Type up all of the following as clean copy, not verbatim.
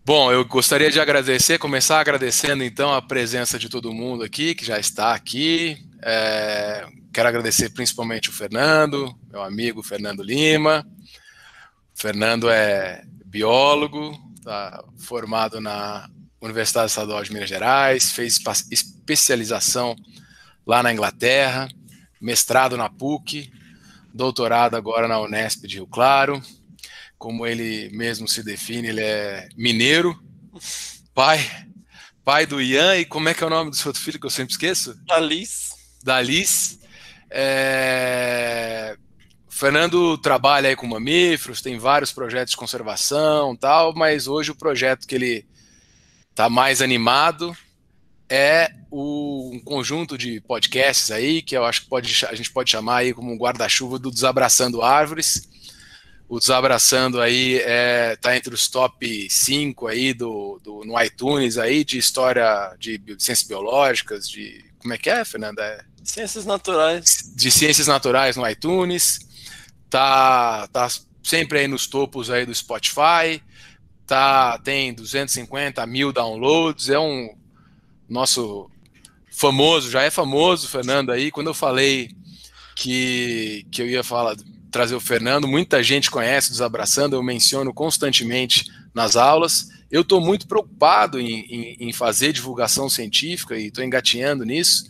Bom, eu gostaria de agradecer, começar agradecendo então a presença de todo mundo aqui, que já está aqui. Quero agradecer principalmente o Fernando, meu amigo Fernando Lima. O Fernando é biólogo, tá formado na Universidade Estadual de Minas Gerais, fez especialização lá na Inglaterra, mestrado na PUC, doutorado agora na Unesp de Rio Claro. Como ele mesmo se define, ele é mineiro, pai do Ian, e como é que é o nome do seu outro filho que eu sempre esqueço? Alice. Da Alice. O Fernando trabalha aí com mamíferos, tem vários projetos de conservação e tal, mas hoje o projeto que ele está mais animado é um conjunto de podcasts aí, que eu acho que a gente pode chamar aí como um guarda-chuva do Desabraçando Árvores. O Desabraçando aí tá entre os top 5 aí no iTunes aí de história de ciências biológicas, de como é que é, Fernanda? Ciências naturais. De ciências naturais no iTunes. Tá sempre aí nos topos aí do Spotify. Tem 250 mil downloads. É um nosso famoso, já é famoso, Fernando aí. Quando eu falei que eu ia trazer o Fernando, muita gente conhece o Desabraçando, eu menciono constantemente nas aulas. Eu estou muito preocupado em fazer divulgação científica e estou engatinhando nisso,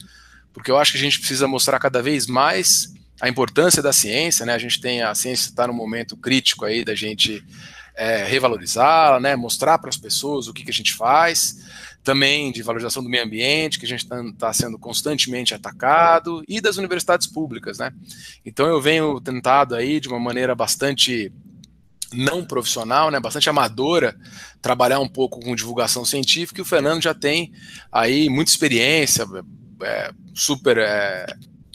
porque eu acho que a gente precisa mostrar cada vez mais a importância da ciência, né? A ciência está num momento crítico aí da gente revalorizá-la, né? Mostrar para as pessoas o que a gente faz, também de valorização do meio ambiente, que a gente está sendo constantemente atacado, e das universidades públicas, né? Então eu venho tentado aí de uma maneira bastante não profissional, né, bastante amadora, trabalhar um pouco com divulgação científica, e o Fernando já tem aí muita experiência,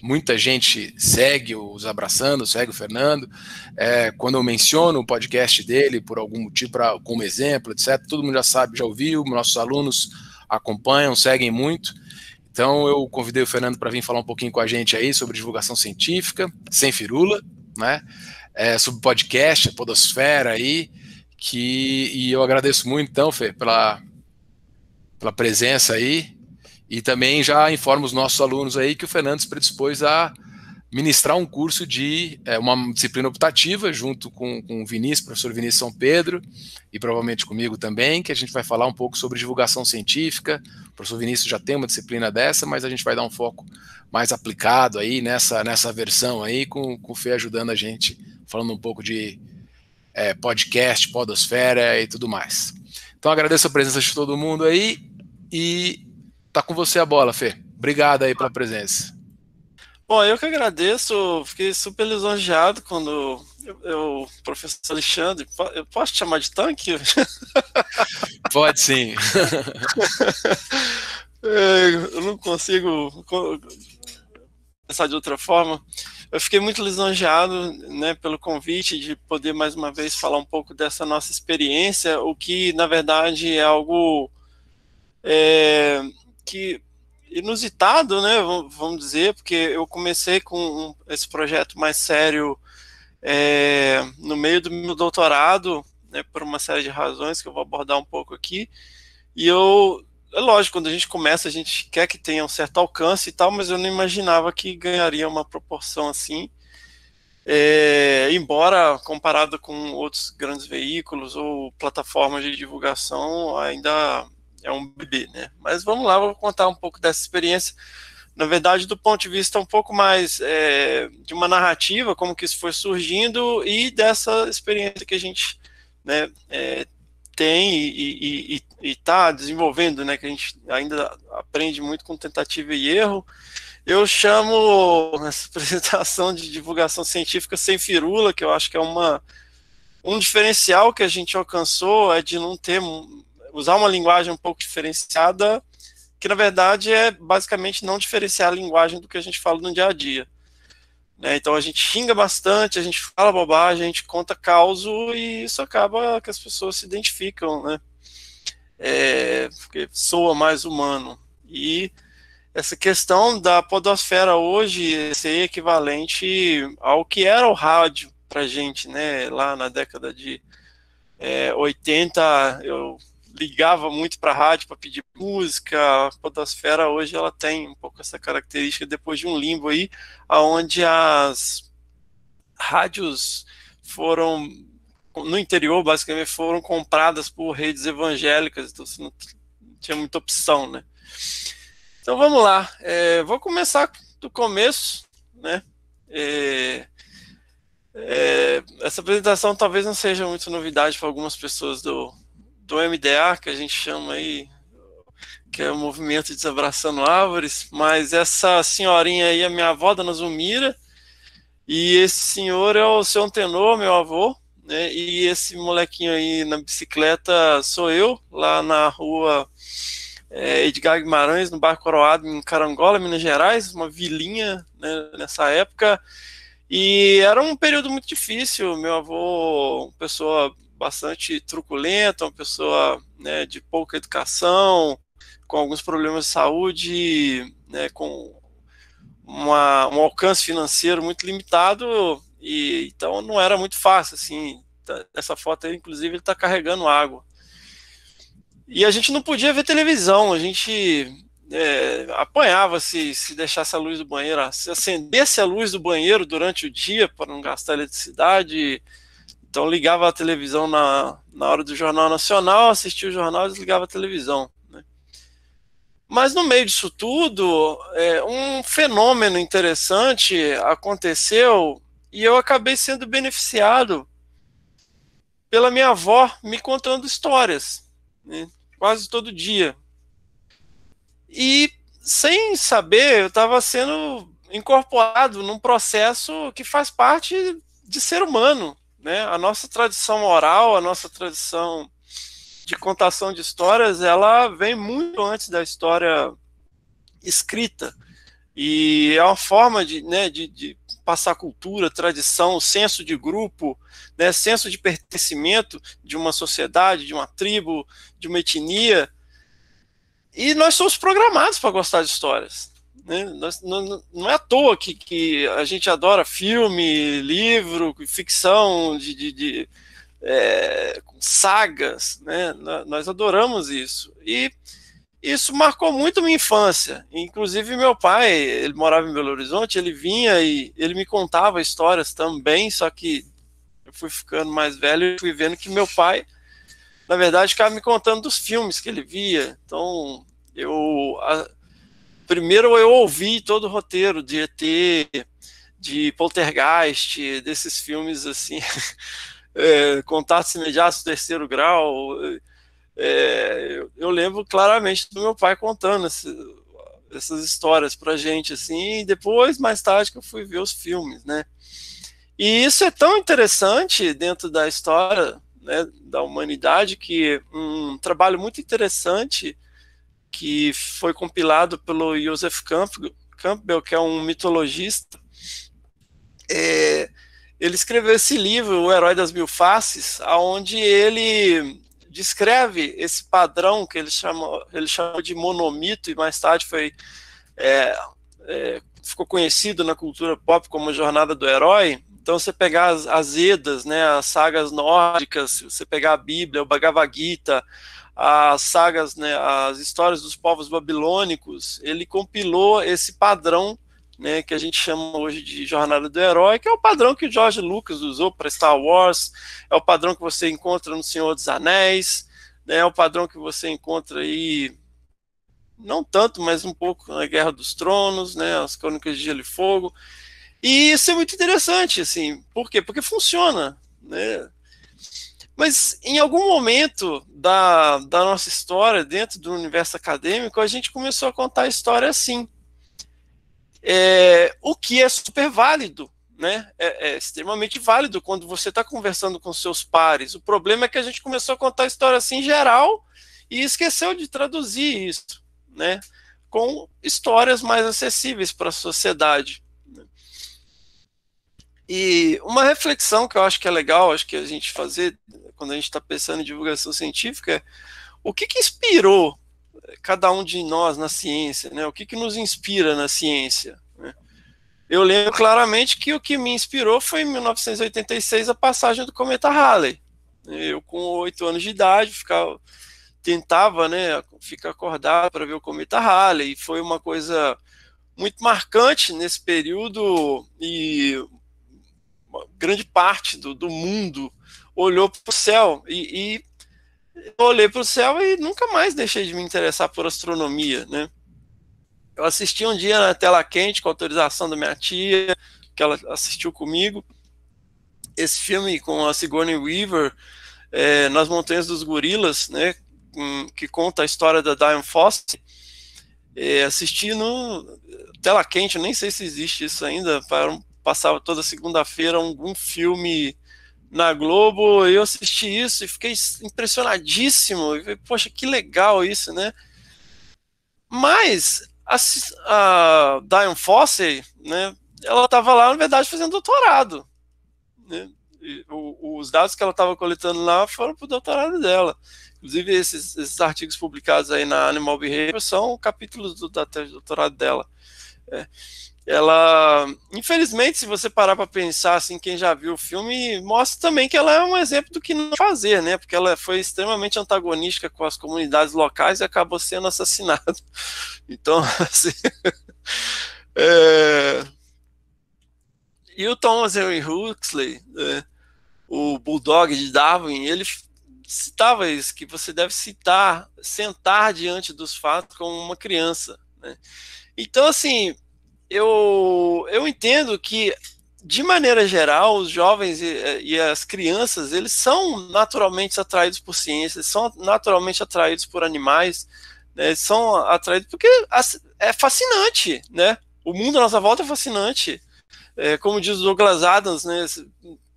muita gente segue os Abraçando, segue o Fernando. Quando eu menciono o podcast dele, por algum motivo, como exemplo, etc., todo mundo já sabe, já ouviu, nossos alunos acompanham, seguem muito. Então eu convidei o Fernando para vir falar um pouquinho com a gente aí sobre divulgação científica, sem firula, né? Sobre podcast, a podosfera aí, e eu agradeço muito, então, Fê, pela presença aí, e também já informo os nossos alunos aí que o Fernando se predispôs a ministrar um curso de uma disciplina optativa, junto com o Vinícius, professor Vinícius São Pedro, e provavelmente comigo também, que a gente vai falar um pouco sobre divulgação científica. O professor Vinícius já tem uma disciplina dessa, mas a gente vai dar um foco mais aplicado aí nessa versão aí, com o Fê ajudando a gente, falando um pouco de podcast, podosfera e tudo mais. Então agradeço a presença de todo mundo aí, e tá com você a bola, Fê. Obrigado aí pela presença. Bom, eu que agradeço, fiquei super lisonjeado quando o professor Alexandre, eu posso te chamar de tanque? Pode sim. Eu não consigo pensar de outra forma. Eu fiquei muito lisonjeado, né, pelo convite de poder mais uma vez falar um pouco dessa nossa experiência, o que na verdade é algo que inusitado, né, vamos dizer, porque eu comecei com esse projeto mais sério no meio do meu doutorado, né, por uma série de razões que eu vou abordar um pouco aqui, e é lógico, quando a gente começa, a gente quer que tenha um certo alcance e tal, mas eu não imaginava que ganharia uma proporção assim, embora comparado com outros grandes veículos ou plataformas de divulgação, ainda é um bebê, né? Mas vamos lá, vou contar um pouco dessa experiência. Na verdade, do ponto de vista um pouco mais de uma narrativa, como que isso foi surgindo e dessa experiência que a gente, né, tem e está desenvolvendo, né, que a gente ainda aprende muito com tentativa e erro. Eu chamo essa apresentação de divulgação científica sem firula, que eu acho que é um diferencial que a gente alcançou, é de não usar uma linguagem um pouco diferenciada, que na verdade é basicamente não diferenciar a linguagem do que a gente fala no dia a dia. Né? Então a gente xinga bastante, a gente fala bobagem, a gente conta causo e isso acaba que as pessoas se identificam, né? Porque soa mais humano. E essa questão da podosfera hoje ser equivalente ao que era o rádio para a gente, né? Lá na década de 80, eu ligava muito para a rádio para pedir música. A podosfera hoje ela tem um pouco essa característica depois de um limbo aí, onde as rádios foram, no interior, basicamente, foram compradas por redes evangélicas, então você não tinha muita opção, né? Então vamos lá, vou começar do começo, né? Essa apresentação talvez não seja muito novidade para algumas pessoas do MDA, que a gente chama aí, que é o Movimento Desabraçando Árvores, mas essa senhorinha aí é minha avó, Dona Zulmira, e esse senhor é o seu Antenor, meu avô, né? E esse molequinho aí na bicicleta sou eu, lá na rua Edgar Guimarães, no bairro Coroado, em Carangola, Minas Gerais, uma vilinha, né, nessa época. E era um período muito difícil. Meu avô, uma pessoa bastante truculenta, uma pessoa, né, de pouca educação, com alguns problemas de saúde, né, com um alcance financeiro muito limitado, e então não era muito fácil, assim. Essa foto aí, inclusive, ele está carregando água. E a gente não podia ver televisão, a gente apanhava se deixasse a luz do banheiro, se acendesse a luz do banheiro durante o dia para não gastar eletricidade. Então ligava a televisão na hora do Jornal Nacional, assistia o jornal e desligava a televisão, né? Mas no meio disso tudo, um fenômeno interessante aconteceu e eu acabei sendo beneficiado pela minha avó me contando histórias, né, quase todo dia. E sem saber, eu estava sendo incorporado num processo que faz parte de ser humano, né? A nossa tradição oral, a nossa tradição de contação de histórias, ela vem muito antes da história escrita. E é uma forma de passar cultura, tradição, senso de grupo, né, senso de pertencimento de uma sociedade, de uma tribo, de uma etnia. E nós somos programados para gostar de histórias, né? Não é à toa que a gente adora filme, livro, ficção, sagas, né? Nós adoramos isso. E isso marcou muito minha infância. Inclusive meu pai, ele morava em Belo Horizonte, ele vinha e ele me contava histórias também, só que eu fui ficando mais velho e fui vendo que meu pai, na verdade, ficava me contando dos filmes que ele via. Então, primeiro eu ouvi todo o roteiro de ET, de Poltergeist, desses filmes assim, Contatos Imediatos, Terceiro Grau. Eu lembro claramente do meu pai contando essas histórias pra gente, assim, e depois, mais tarde, que eu fui ver os filmes, né? E isso é tão interessante dentro da história, né, da humanidade, que um trabalho muito interessante que foi compilado pelo Joseph Campbell, que é um mitologista, ele escreveu esse livro, O Herói das Mil Faces, onde ele descreve esse padrão que ele chamou de monomito, e mais tarde ficou conhecido na cultura pop como Jornada do Herói. Então, você pegar as Edas, né, as sagas nórdicas, você pegar a Bíblia, o Bhagavad Gita, as sagas, né, as histórias dos povos babilônicos, ele compilou esse padrão, né, que a gente chama hoje de Jornada do Herói, que é o padrão que o George Lucas usou para Star Wars, é o padrão que você encontra no Senhor dos Anéis, né, é o padrão que você encontra aí, não tanto, mas um pouco na Guerra dos Tronos, né, as Crônicas de Gelo e Fogo. E isso é muito interessante, assim. Por quê? Porque funciona, né? Mas em algum momento da nossa história, dentro do universo acadêmico, a gente começou a contar a história assim. O que é super válido, né? É extremamente válido quando você está conversando com seus pares. O problema é que a gente começou a contar a história assim em geral e esqueceu de traduzir isso, né, com histórias mais acessíveis para a sociedade. E uma reflexão que eu acho que é legal, acho que a gente fazer quando a gente está pensando em divulgação científica é o que inspirou cada um de nós na ciência, né? O que nos inspira na ciência, né? Eu lembro claramente que o que me inspirou foi em 1986 a passagem do cometa Halley. Eu com 8 anos de idade tentava, né, ficar acordado para ver o cometa Halley, e foi uma coisa muito marcante nesse período, e uma grande parte do mundo olhou para o céu, e eu olhei para o céu e nunca mais deixei de me interessar por astronomia, né? Eu assisti um dia na tela quente com autorização da minha tia, que ela assistiu comigo, esse filme com a Sigourney Weaver, Nas Montanhas dos Gorilas, né, que conta a história da Dian Fossey. Assisti no tela quente, nem sei se existe isso ainda, passava toda segunda-feira um filme na Globo, eu assisti isso e fiquei impressionadíssimo, e, poxa, que legal isso, né? Mas a Dian Fossey, né, ela estava lá, na verdade, fazendo doutorado, né? Os dados que ela estava coletando lá foram para o doutorado dela. Inclusive, esses artigos publicados aí na Animal Behavior são capítulos da tese de doutorado dela. Ela, infelizmente, se você parar para pensar, assim, quem já viu o filme, mostra também que ela é um exemplo do que não fazer, né? Porque ela foi extremamente antagonística com as comunidades locais e acabou sendo assassinada. Então, assim... E o Thomas Henry Huxley, né, o Bulldog de Darwin, ele citava isso, que você deve sentar diante dos fatos como uma criança, né? Então, assim, eu entendo que, de maneira geral, os jovens e as crianças, eles são naturalmente atraídos por ciência, são naturalmente atraídos por animais, né? São atraídos porque é fascinante, né? O mundo à nossa volta é fascinante. Como diz o Douglas Adams, né?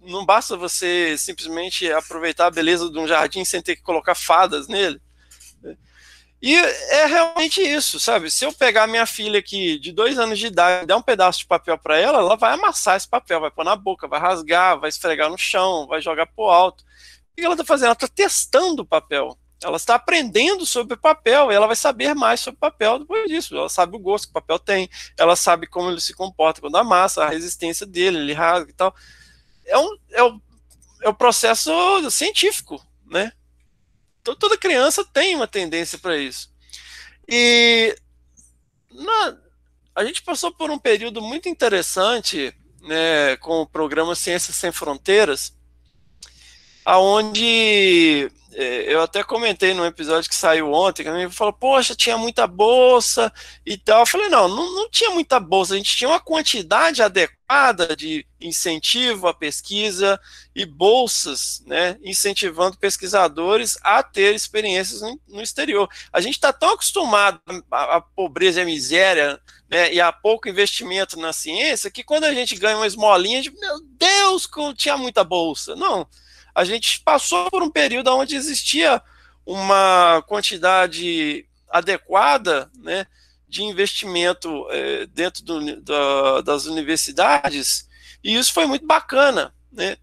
Não basta você simplesmente aproveitar a beleza de um jardim sem ter que colocar fadas nele. E é realmente isso, sabe? Se eu pegar minha filha aqui de 2 anos de idade e der um pedaço de papel para ela, ela vai amassar esse papel, vai pôr na boca, vai rasgar, vai esfregar no chão, vai jogar pro alto. O que ela está fazendo? Ela está testando o papel. Ela está aprendendo sobre o papel e ela vai saber mais sobre o papel depois disso. Ela sabe o gosto que o papel tem, ela sabe como ele se comporta quando amassa, a resistência dele, ele rasga e tal. É o processo científico, né? Então, toda criança tem uma tendência para isso. E a gente passou por um período muito interessante, né, com o programa Ciências Sem Fronteiras, aonde eu até comentei num episódio que saiu ontem, que a minha falou, poxa, tinha muita bolsa e tal. Eu falei, não tinha muita bolsa, a gente tinha uma quantidade adequada de incentivo à pesquisa e bolsas, né, incentivando pesquisadores a ter experiências no exterior. A gente está tão acostumado à pobreza e à miséria, né, e a pouco investimento na ciência, que quando a gente ganha uma esmolinha, a gente, meu Deus, tinha muita bolsa. Não. A gente passou por um período onde existia uma quantidade adequada, né, de investimento dentro das universidades, e isso foi muito bacana, né?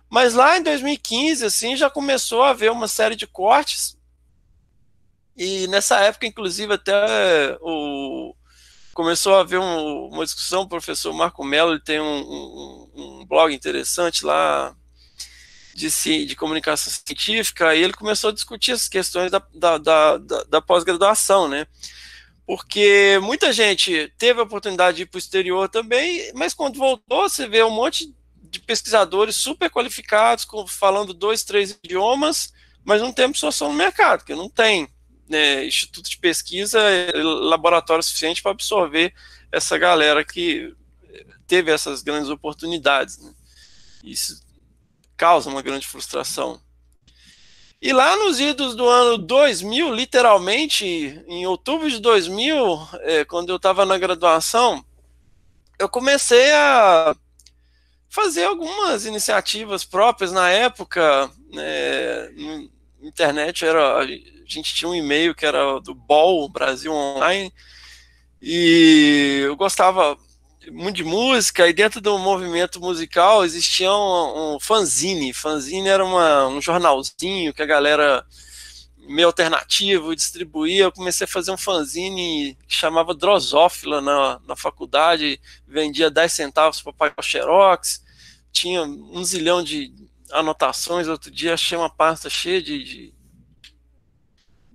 Mas lá em 2015, assim, já começou a haver uma série de cortes, e nessa época, inclusive, até começou a haver uma discussão, o professor Marco Mello, ele tem um blog interessante lá, de comunicação científica, e ele começou a discutir as questões da pós-graduação, né? Porque muita gente teve a oportunidade de ir para o exterior também, mas quando voltou, você vê um monte de pesquisadores super qualificados, falando 2, 3 idiomas, mas não tem absorção no mercado, porque não tem, né, instituto de pesquisa, laboratório suficiente para absorver essa galera que teve essas grandes oportunidades, né? Isso causa uma grande frustração. E lá nos idos do ano 2000, literalmente, em outubro de 2000, quando eu estava na graduação, eu comecei a fazer algumas iniciativas próprias. Na época, na internet, a gente tinha um e-mail que era do BOL, Brasil Online, e eu gostava muito de música, e dentro do movimento musical existia um fanzine. Fanzine era um jornalzinho que a galera meio alternativo distribuía. Eu comecei a fazer um fanzine que chamava Drosófila na faculdade, vendia 10 centavos para pagar o Xerox, tinha 1 zilhão de anotações. Outro dia achei uma pasta cheia de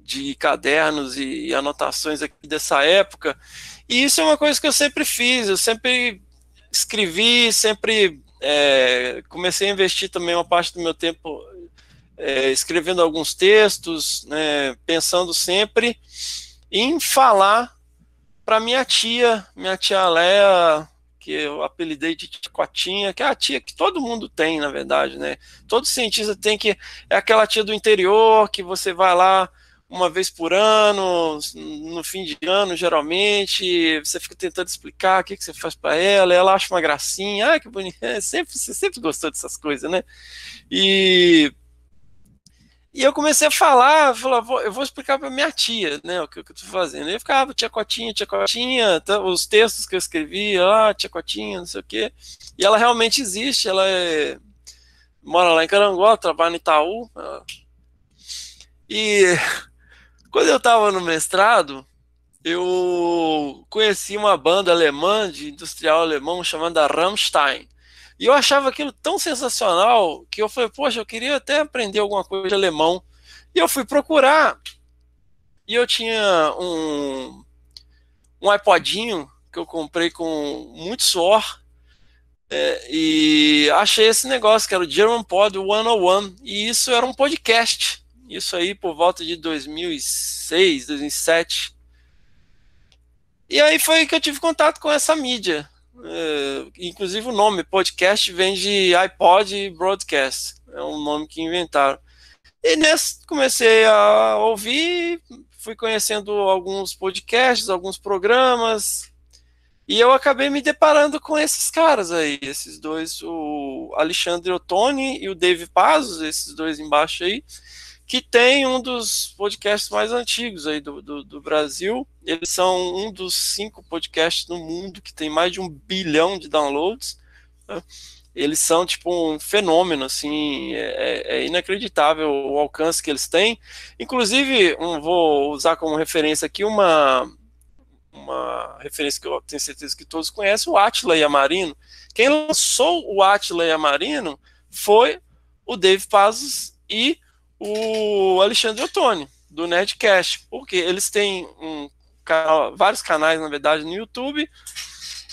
de cadernos e anotações aqui dessa época, e isso é uma coisa que eu sempre fiz, eu sempre escrevi, sempre comecei a investir também uma parte do meu tempo escrevendo alguns textos, né, pensando sempre em falar para minha tia Léa, que eu apelidei de Ticotinha, que é a tia que todo mundo tem, na verdade, né? Todo cientista tem, que é aquela tia do interior que você vai lá uma vez por ano, no fim de ano, geralmente, você fica tentando explicar o que você faz para ela, ela acha uma gracinha, que bonito, você sempre gostou dessas coisas, né? E eu comecei a falar, eu vou explicar para minha tia, né, o que eu estou fazendo. Eu ficava, tia Cotinha, os textos que eu escrevia, tia Cotinha, não sei o quê. E ela realmente existe, ela mora lá em Carangola, trabalha no Itaú. E quando eu estava no mestrado, eu conheci uma banda alemã, de industrial alemão, chamada Rammstein. E eu achava aquilo tão sensacional que eu falei, poxa, eu queria até aprender alguma coisa de alemão. E eu fui procurar. E eu tinha um iPodinho que eu comprei com muito suor. E achei esse negócio, que era o German Pod 101. E isso era um podcast. Isso aí por volta de 2006, 2007. E aí foi que eu tive contato com essa mídia. Inclusive o nome podcast vem de iPod Broadcast, é um nome que inventaram. E nesse comecei a ouvir, fui conhecendo alguns podcasts, alguns programas, e eu acabei me deparando com esses caras aí, esses dois, o Alexandre Ottoni e o Dave Pazos, esses dois embaixo aí, que tem um dos podcasts mais antigos aí do Brasil. Eles são um dos 5 podcasts no mundo que tem mais de 1 bilhão de downloads. Né? Eles são tipo um fenômeno, assim, é inacreditável o alcance que eles têm. Inclusive, vou usar como referência aqui uma referência que eu tenho certeza que todos conhecem, o Átila Yamarino. Quem lançou o Átila Yamarino foi o Dave Pazos e o Alexandre Ottoni, do Nerdcast, porque eles têm vários canais, na verdade, no YouTube,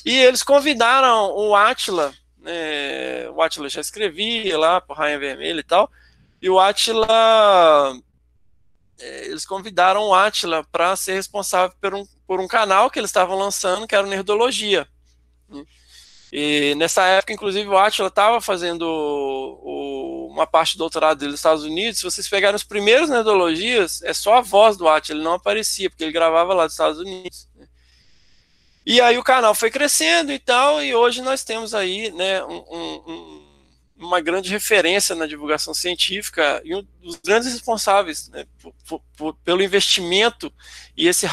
e eles convidaram o Átila, o Átila já escrevia lá por Rainha Vermelha e tal, e o Átila, eles convidaram o Átila para ser responsável por um canal que eles estavam lançando, que era o Nerdologia. E nessa época, inclusive, o Átila estava fazendo uma parte do doutorado dele nos Estados Unidos. Se vocês pegarem os primeiros Nerdologias, é só a voz do Átila, ele não aparecia, porque ele gravava lá dos Estados Unidos. E aí o canal foi crescendo e tal, e hoje nós temos aí, né, uma grande referência na divulgação científica, e um dos grandes responsáveis, né, pelo investimento e essa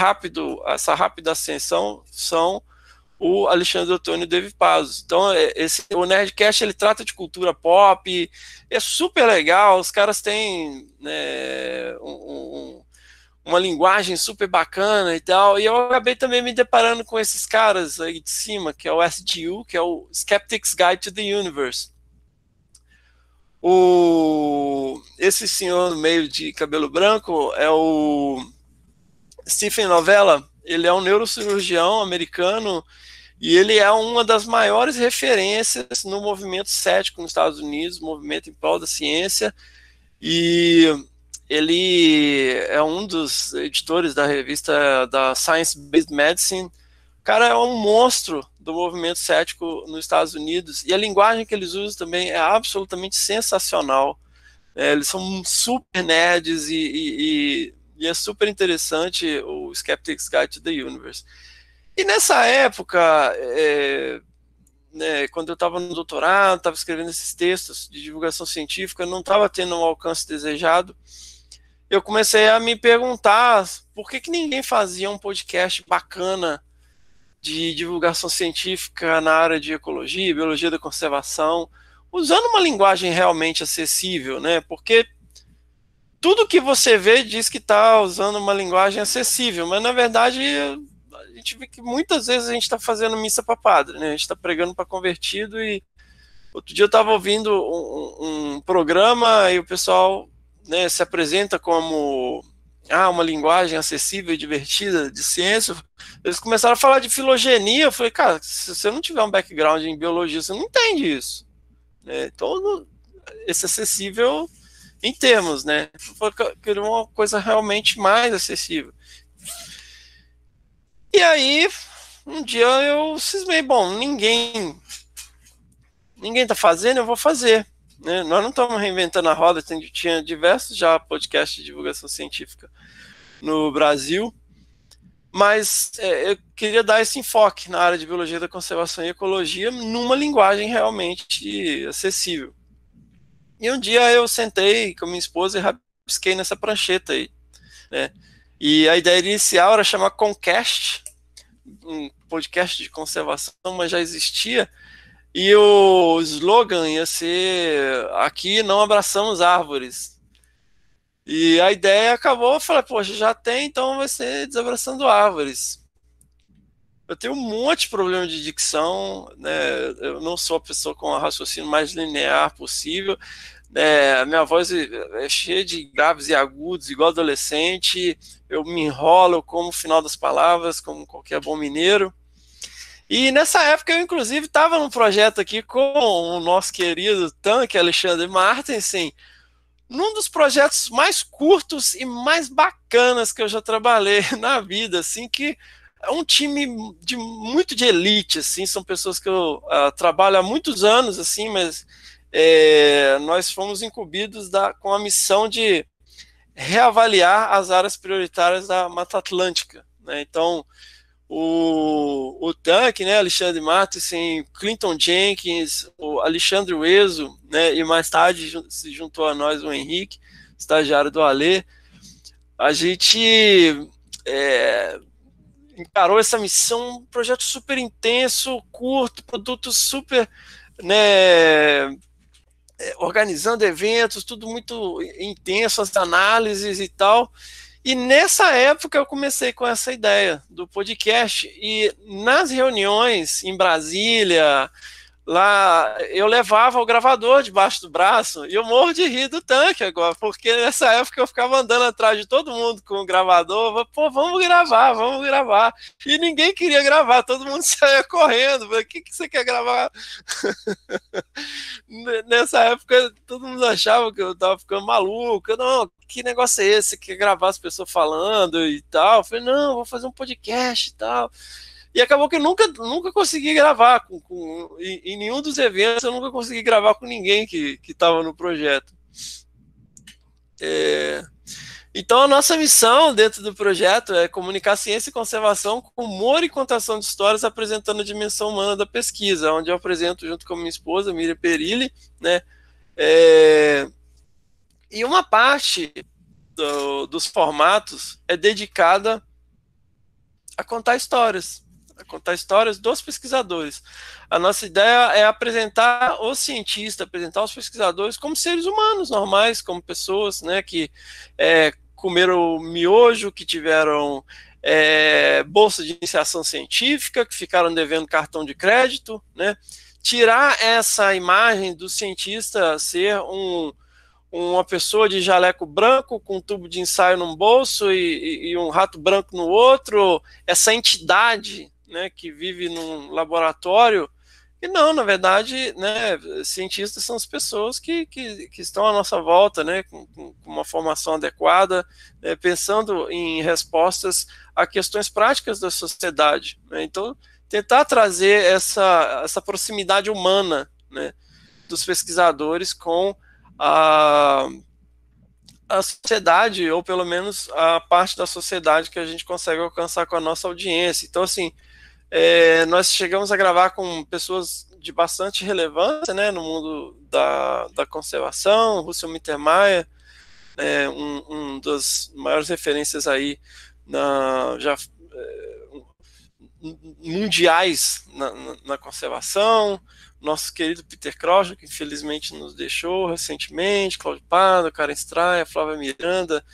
rápida ascensão são o Alexandre Ottoni e o Dave Pazos. Então, o Nerdcast, ele trata de cultura pop, é super legal, os caras têm, né, uma linguagem super bacana e tal, e eu acabei também me deparando com esses caras aí de cima, que é o SGU, que é o Skeptic's Guide to the Universe. Esse senhor no meio de cabelo branco é o Stephen Novella. Ele é um neurocirurgião americano e ele é uma das maiores referências no movimento cético nos Estados Unidos, movimento em prol da ciência, e ele é um dos editores da revista da Science Based Medicine. O cara é um monstro do movimento cético nos Estados Unidos, e a linguagem que eles usam também é absolutamente sensacional. Eles são super nerds e é super interessante o Skeptic's Guide to the Universe. E nessa época, né, quando eu estava no doutorado, estava escrevendo esses textos de divulgação científica, não estava tendo um alcance desejado, eu comecei a me perguntar por que ninguém fazia um podcast bacana de divulgação científica na área de ecologia, biologia da conservação, usando uma linguagem realmente acessível, né? Porque tudo que você vê diz que está usando uma linguagem acessível, mas na verdade a gente vê que muitas vezes a gente está fazendo missa para padre, né? A gente está pregando para convertido. E outro dia eu estava ouvindo um programa e o pessoal, né, se apresenta como uma linguagem acessível e divertida de ciência, eles começaram a falar de filogenia. Eu falei, cara, se você não tiver um background em biologia, você não entende isso, né? Então, esse acessível em termos, né? Queria uma coisa realmente mais acessível. E aí, um dia eu cismei, bom, ninguém tá fazendo, eu vou fazer. Né? Nós não estamos reinventando a roda, tinha diversos já podcasts de divulgação científica no Brasil, mas eu queria dar esse enfoque na área de biologia da conservação e ecologia numa linguagem realmente acessível. E um dia eu sentei com minha esposa e rabisquei nessa prancheta aí, né? E a ideia inicial era chamar Concast, um podcast de conservação, mas já existia, e o slogan ia ser: aqui não abraçamos árvores. E a ideia acabou, eu falei, poxa, já tem, então vai ser Desabraçando Árvores. Eu tenho um monte de problema de dicção, né? Eu não sou a pessoa com o raciocínio mais linear possível. A minha voz é cheia de graves e agudos, igual adolescente. Eu me enrolo como o final das palavras, como qualquer bom mineiro. E nessa época eu, inclusive, estava num projeto aqui com o nosso querido tanque Alexandre Martensen, num dos projetos mais curtos e mais bacanas que eu já trabalhei na vida, assim, que é um time muito de elite, assim, são pessoas que eu trabalho há muitos anos, assim, mas nós fomos incumbidos com a missão de reavaliar as áreas prioritárias da Mata Atlântica, né? Então, o tanque, né, Alexandre Martensen, Clinton Jenkins, o Alexandre Ueso, né, e mais tarde se juntou a nós o Henrique, estagiário do Alê. A gente encarou essa missão, um projeto super intenso, curto, produto super, né, organizando eventos, tudo muito intenso, as análises e tal. E nessa época eu comecei com essa ideia do podcast, e nas reuniões em Brasília, lá eu levava o gravador debaixo do braço, e eu morro de rir do tanque agora, porque nessa época eu ficava andando atrás de todo mundo com o gravador, pô, vamos gravar, e ninguém queria gravar, todo mundo saía correndo, o que você quer gravar? Nessa época todo mundo achava que eu tava ficando maluco, não, que negócio é esse, que gravar as pessoas falando e tal. Eu falei, não, vou fazer um podcast e tal. E acabou que eu nunca consegui gravar em nenhum dos eventos, eu nunca consegui gravar com ninguém que estava no projeto. Então a nossa missão dentro do projeto é comunicar ciência e conservação com humor e contação de histórias, apresentando a dimensão humana da pesquisa, onde eu apresento junto com a minha esposa, Miriam Perilli, né? E uma parte dos formatos é dedicada a contar histórias dos pesquisadores. A nossa ideia é apresentar os cientistas, apresentar os pesquisadores como seres humanos normais, como pessoas, né, que comeram miojo, que tiveram bolsa de iniciação científica, que ficaram devendo cartão de crédito, né? Tirar essa imagem do cientista ser uma pessoa de jaleco branco com um tubo de ensaio num bolso e um rato branco no outro, essa entidade, né, que vive num laboratório. E não, na verdade, né, cientistas são as pessoas que estão à nossa volta, né, com uma formação adequada, né, pensando em respostas a questões práticas da sociedade, né? Então, tentar trazer essa proximidade humana, né, dos pesquisadores com a sociedade, ou pelo menos a parte da sociedade que a gente consegue alcançar com a nossa audiência. Então, assim, nós chegamos a gravar com pessoas de bastante relevância, né, no mundo da conservação, Russell Mittermeier, um das maiores referências aí mundiais na conservação, nosso querido Peter Crouch, que infelizmente nos deixou recentemente, Cláudio Pardo, Karen Straia, Flávia Miranda,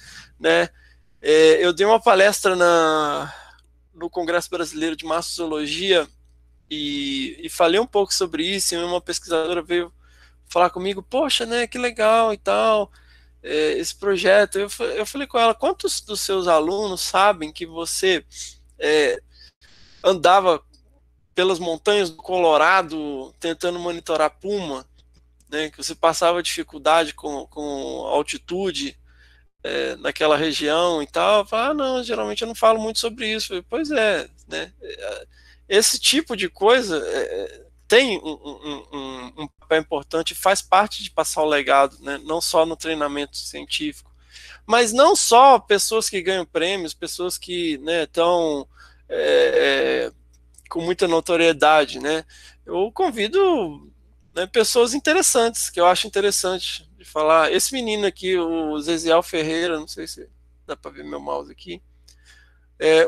né? Eu dei uma palestra no Congresso Brasileiro de Mastozoologia e falei um pouco sobre isso, e uma pesquisadora veio falar comigo, poxa, né, que legal e tal, esse projeto. Eu falei com ela, quantos dos seus alunos sabem que você andava pelas montanhas do Colorado tentando monitorar puma, né, que você passava dificuldade com altitude naquela região e tal? Eu falei, não, geralmente eu não falo muito sobre isso. Eu falei, pois é, né? Esse tipo de coisa tem um papel importante, faz parte de passar o legado, né? Não só no treinamento científico, mas não só pessoas que ganham prêmios, pessoas que estão com muita notoriedade, né? Eu convido pessoas interessantes, que eu acho interessante de falar. Esse menino aqui, o Zeziel Ferreira, não sei se dá para ver meu mouse aqui.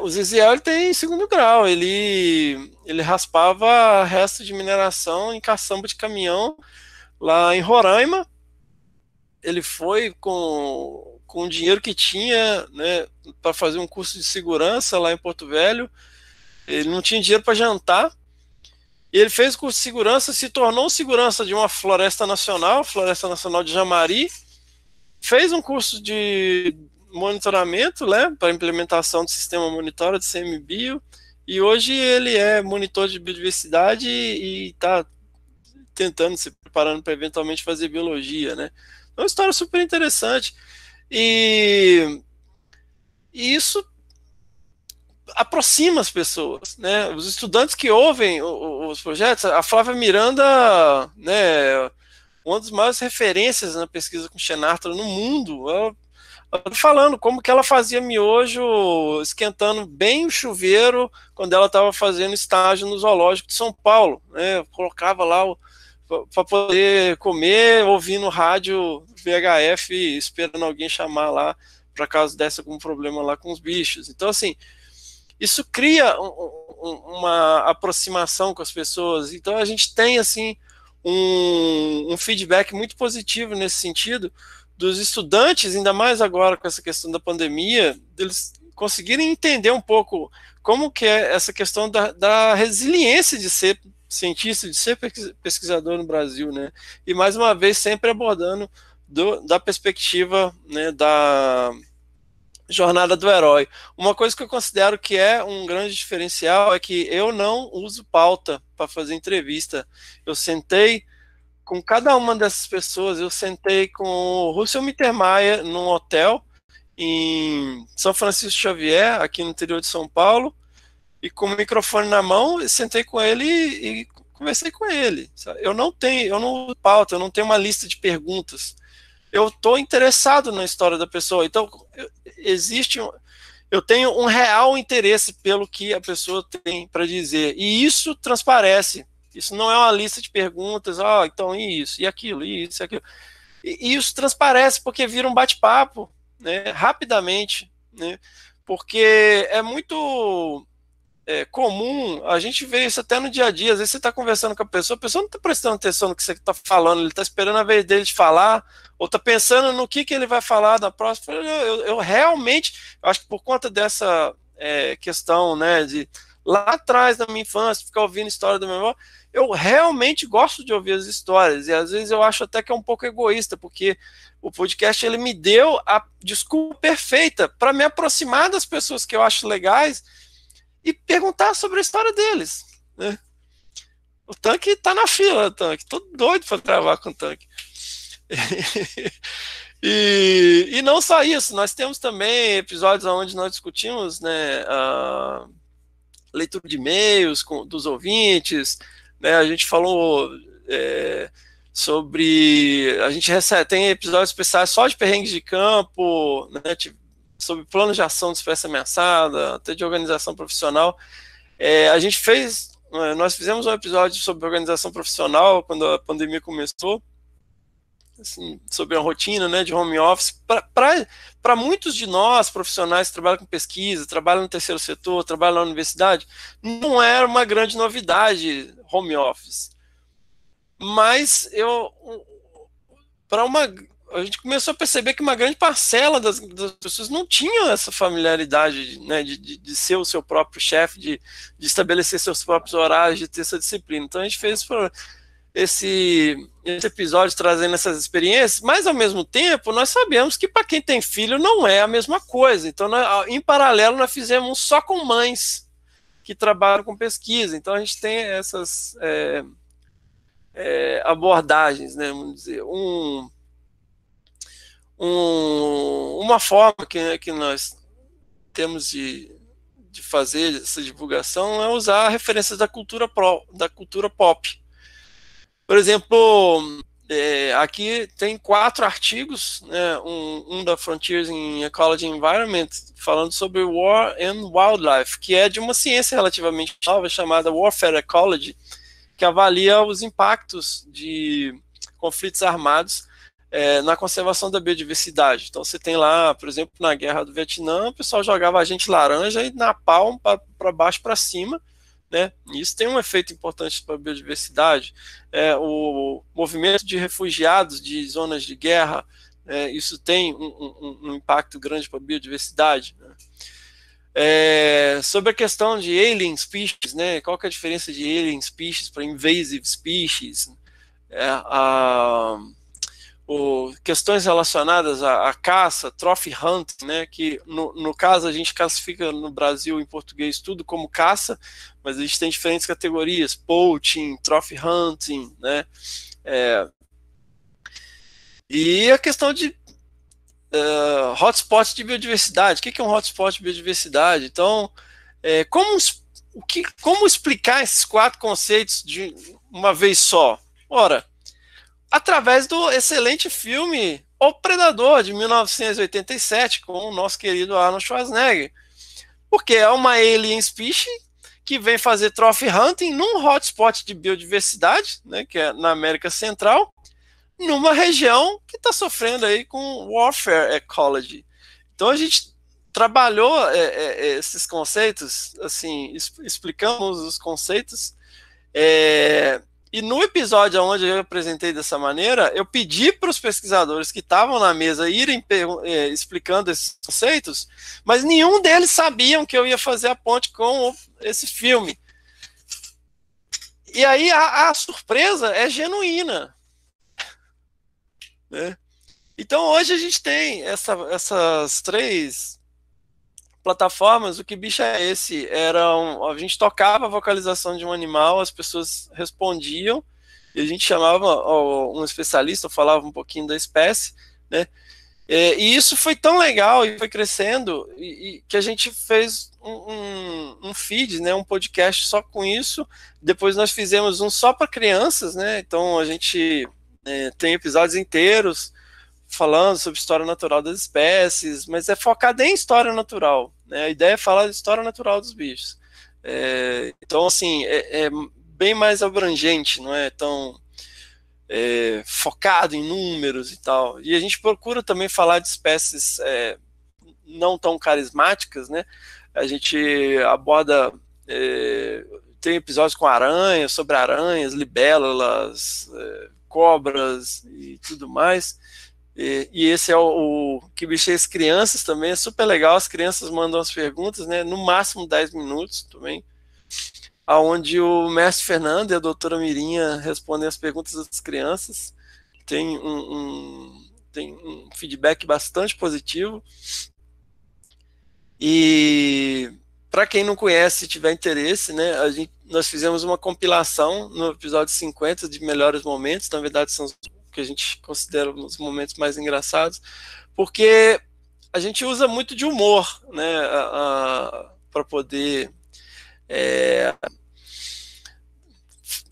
O Zeziel, ele tem 2º grau, ele raspava resto de mineração em caçamba de caminhão lá em Roraima. Ele foi com o dinheiro que tinha, né, para fazer um curso de segurança lá em Porto Velho. Ele não tinha dinheiro para jantar. E ele fez o curso de segurança, se tornou segurança de uma floresta nacional de Jamari, fez um curso de monitoramento, né, para implementação do sistema monitora de CMBio, e hoje ele é monitor de biodiversidade e está tentando, se preparando para eventualmente fazer biologia, né. É uma história super interessante. E isso aproxima as pessoas, né? Os estudantes que ouvem os projetos, a Flávia Miranda, né, uma das maiores referências na pesquisa com Xenarthra no mundo, ela falando como que ela fazia miojo esquentando bem o chuveiro quando ela estava fazendo estágio no Zoológico de São Paulo, né? Colocava lá para poder comer, ouvindo rádio VHF, esperando alguém chamar lá para caso desse algum problema lá com os bichos. Então, assim, isso cria uma aproximação com as pessoas. Então a gente tem assim um feedback muito positivo nesse sentido dos estudantes, ainda mais agora com essa questão da pandemia, deles conseguirem entender um pouco como que é essa questão da resiliência de ser cientista, de ser pesquisador no Brasil, né? E mais uma vez sempre abordando da perspectiva, né, da jornada do herói. Uma coisa que eu considero que é um grande diferencial é que eu não uso pauta para fazer entrevista. Eu sentei com cada uma dessas pessoas, eu sentei com o Russell Mittermeier num hotel em São Francisco Xavier, aqui no interior de São Paulo, e com o microfone na mão, sentei com ele e conversei com ele. Eu não uso pauta, eu não tenho uma lista de perguntas. Eu estou interessado na história da pessoa. Então, eu tenho um real interesse pelo que a pessoa tem para dizer. E isso transparece. Isso não é uma lista de perguntas, então isso, e aquilo, isso, e aquilo. E isso transparece porque vira um bate-papo, né, rapidamente, né, porque é muito comum, a gente vê isso até no dia a dia, às vezes você está conversando com a pessoa não está prestando atenção no que você está falando, ele está esperando a vez dele de falar, ou está pensando no que ele vai falar na próxima. Eu realmente, acho que por conta dessa questão, né, de lá atrás da minha infância, ficar ouvindo história da minha avó, eu realmente gosto de ouvir as histórias, e às vezes eu acho até que é um pouco egoísta, porque o podcast ele me deu a desculpa perfeita para me aproximar das pessoas que eu acho legais e perguntar sobre a história deles, né? O Tanque tá na fila, o Tanque, tô doido para gravar com o Tanque. E não só isso, nós temos também episódios onde nós discutimos, né, a leitura de e-mails dos ouvintes, né, a gente falou sobre, a gente tem episódios especiais só de perrengues de campo, né, sobre plano de ação de espécie ameaçada, até de organização profissional. Nós fizemos um episódio sobre organização profissional quando a pandemia começou, assim, sobre a rotina, né, de home office. Para muitos de nós, profissionais que trabalham com pesquisa, trabalham no terceiro setor, trabalham na universidade, não era uma grande novidade home office. Mas a gente começou a perceber que uma grande parcela das pessoas não tinham essa familiaridade, né, de ser o seu próprio chefe, de estabelecer seus próprios horários, de ter essa disciplina. Então a gente fez esse episódio trazendo essas experiências, mas ao mesmo tempo nós sabemos que para quem tem filho não é a mesma coisa. Então, em paralelo, nós fizemos só com mães que trabalham com pesquisa. Então, a gente tem essas abordagens, né? Vamos dizer, uma forma que nós temos de fazer essa divulgação é usar referências da cultura pop. Por exemplo, aqui tem 4 artigos, né, um da Frontiers in Ecology and Environment, falando sobre War and Wildlife, que é de uma ciência relativamente nova chamada Warfare Ecology, que avalia os impactos de conflitos armados na conservação da biodiversidade. Então você tem lá, por exemplo, na Guerra do Vietnã, o pessoal jogava agente laranja e napalm para baixo para cima, né? Isso tem um efeito importante para a biodiversidade. O movimento de refugiados de zonas de guerra, isso tem um impacto grande para a biodiversidade, né? Sobre a questão de alien species, né? Qual que é a diferença de alien species para invasive species? Questões relacionadas à caça, trophy hunt, né, que no caso a gente classifica no Brasil em português tudo como caça, mas a gente tem diferentes categorias, poaching, trophy hunting, né, e a questão de hotspot de biodiversidade. O que é um hotspot de biodiversidade? Então, como explicar esses 4 conceitos de uma vez só? Ora, através do excelente filme O Predador, de 1987, com o nosso querido Arnold Schwarzenegger. Porque é uma alien species que vem fazer trophy hunting num hotspot de biodiversidade, né, que é na América Central, numa região que está sofrendo aí com warfare ecology. Então a gente trabalhou esses conceitos, assim, explicamos os conceitos, e no episódio onde eu apresentei dessa maneira, eu pedi para os pesquisadores que estavam na mesa irem explicando esses conceitos, mas nenhum deles sabiam que eu ia fazer a ponte com esse filme. E aí a surpresa é genuína, né? Então hoje a gente tem essas 3 plataformas. O Que Bicho é Esse? A gente tocava a vocalização de um animal, as pessoas respondiam, e a gente chamava um especialista, falava um pouquinho da espécie, né? E isso foi tão legal e foi crescendo, que a gente fez um feed, né, um podcast só com isso. Depois nós fizemos um só para crianças, né? Então a gente tem episódios inteiros falando sobre história natural das espécies, mas é focado em história natural, né? A ideia é falar de história natural dos bichos. Então, assim, é bem mais abrangente, não é tão focado em números e tal. E a gente procura também falar de espécies não tão carismáticas, né? A gente aborda, tem episódios com aranhas, sobre aranhas, libélulas, cobras e tudo mais. E esse é o Que Bicho é Esse Crianças também, é super legal. As crianças mandam as perguntas, né, no máximo 10 minutos também, onde o mestre Fernando e a doutora Mirinha respondem as perguntas das crianças. Tem um feedback bastante positivo. E para quem não conhece, se tiver interesse, né, nós fizemos uma compilação no episódio 50 de melhores momentos. Na verdade, são que a gente considera os momentos mais engraçados, porque a gente usa muito de humor, né, para poder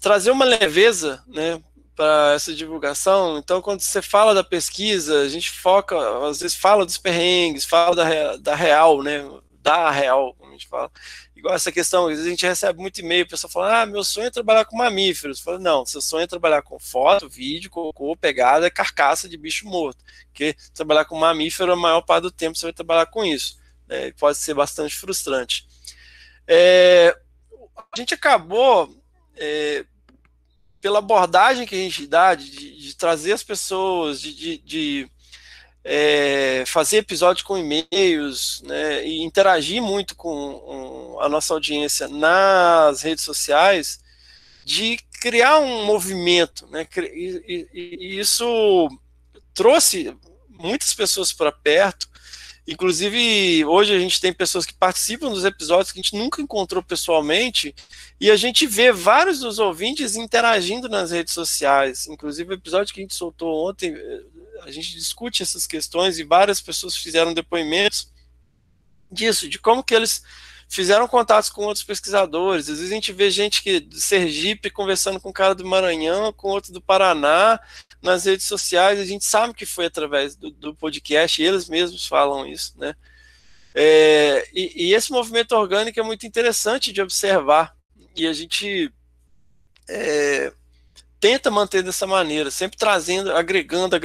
trazer uma leveza, né, para essa divulgação. Então, quando você fala da pesquisa, a gente foca, às vezes fala dos perrengues, fala da real, né, da real, como a gente fala. Igual essa questão, às vezes a gente recebe muito e-mail, o pessoal fala, meu sonho é trabalhar com mamíferos. Falo, não, seu sonho é trabalhar com foto, vídeo, cocô, pegada, carcaça de bicho morto. Porque trabalhar com mamífero, a maior parte do tempo você vai trabalhar com isso, né? Pode ser bastante frustrante. A gente acabou, pela abordagem que a gente dá, de trazer as pessoas, de fazer episódios com e-mails, né, e interagir muito com a nossa audiência nas redes sociais, de criar um movimento, né? E isso trouxe muitas pessoas para perto. Inclusive, hoje a gente tem pessoas que participam dos episódios que a gente nunca encontrou pessoalmente, e a gente vê vários dos ouvintes interagindo nas redes sociais. Inclusive, o episódio que a gente soltou ontem, a gente discute essas questões, e várias pessoas fizeram depoimentos disso, de como que eles fizeram contatos com outros pesquisadores. Às vezes a gente vê gente que de Sergipe conversando com um cara do Maranhão, com outro do Paraná, nas redes sociais. A gente sabe que foi através do podcast, e eles mesmos falam isso, né? E esse movimento orgânico é muito interessante de observar, e a gente tenta manter dessa maneira, sempre trazendo, agregando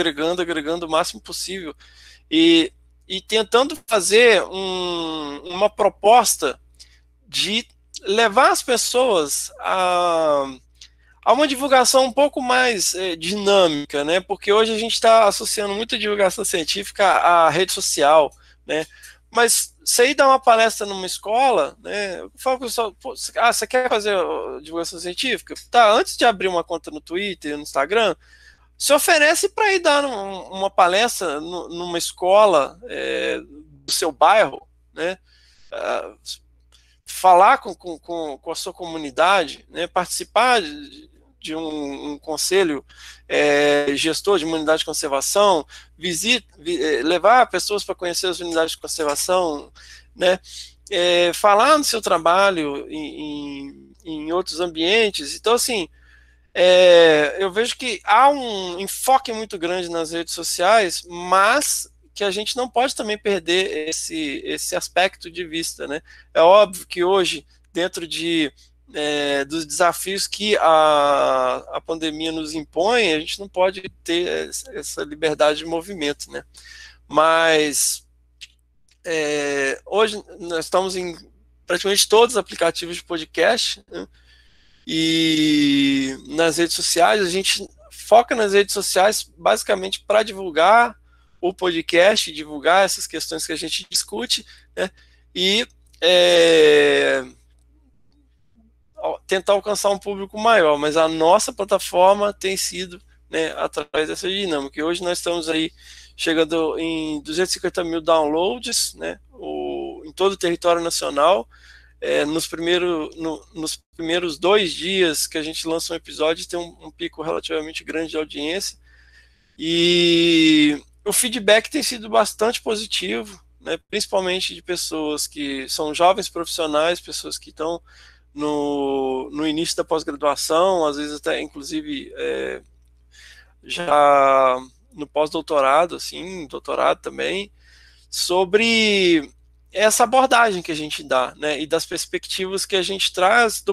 o máximo possível, e tentando fazer uma proposta de levar as pessoas a uma divulgação um pouco mais dinâmica, né? Porque hoje a gente está associando muita divulgação científica à rede social, né? Mas você ir dar uma palestra numa escola, né? Eu falo com o pessoal, você quer fazer divulgação científica? Tá, antes de abrir uma conta no Twitter, no Instagram, se oferece para ir dar uma palestra numa escola do seu bairro, né? Falar com a sua comunidade, né? Participar de um conselho gestor de uma unidade de conservação, levar pessoas para conhecer as unidades de conservação, né? Falar no seu trabalho em outros ambientes. Então, assim, eu vejo que há um enfoque muito grande nas redes sociais, mas que a gente não pode também perder esse aspecto de vista, né? É óbvio que hoje, dentro dos desafios que a pandemia nos impõe, a gente não pode ter essa liberdade de movimento, né? Mas hoje nós estamos em praticamente todos os aplicativos de podcast, né? E nas redes sociais, a gente foca nas redes sociais basicamente para divulgar o podcast, divulgar essas questões que a gente discute, né? E tentar alcançar um público maior, mas a nossa plataforma tem sido, né, através dessa dinâmica. E hoje nós estamos aí chegando em 250 mil downloads, né, em todo o território nacional. Nos primeiros 2 dias que a gente lança um episódio, tem um pico relativamente grande de audiência, e o feedback tem sido bastante positivo, né, principalmente de pessoas que são jovens profissionais, pessoas que estão no início da pós-graduação, às vezes até inclusive já no pós-doutorado, assim, doutorado também, sobre essa abordagem que a gente dá, né, e das perspectivas que a gente traz,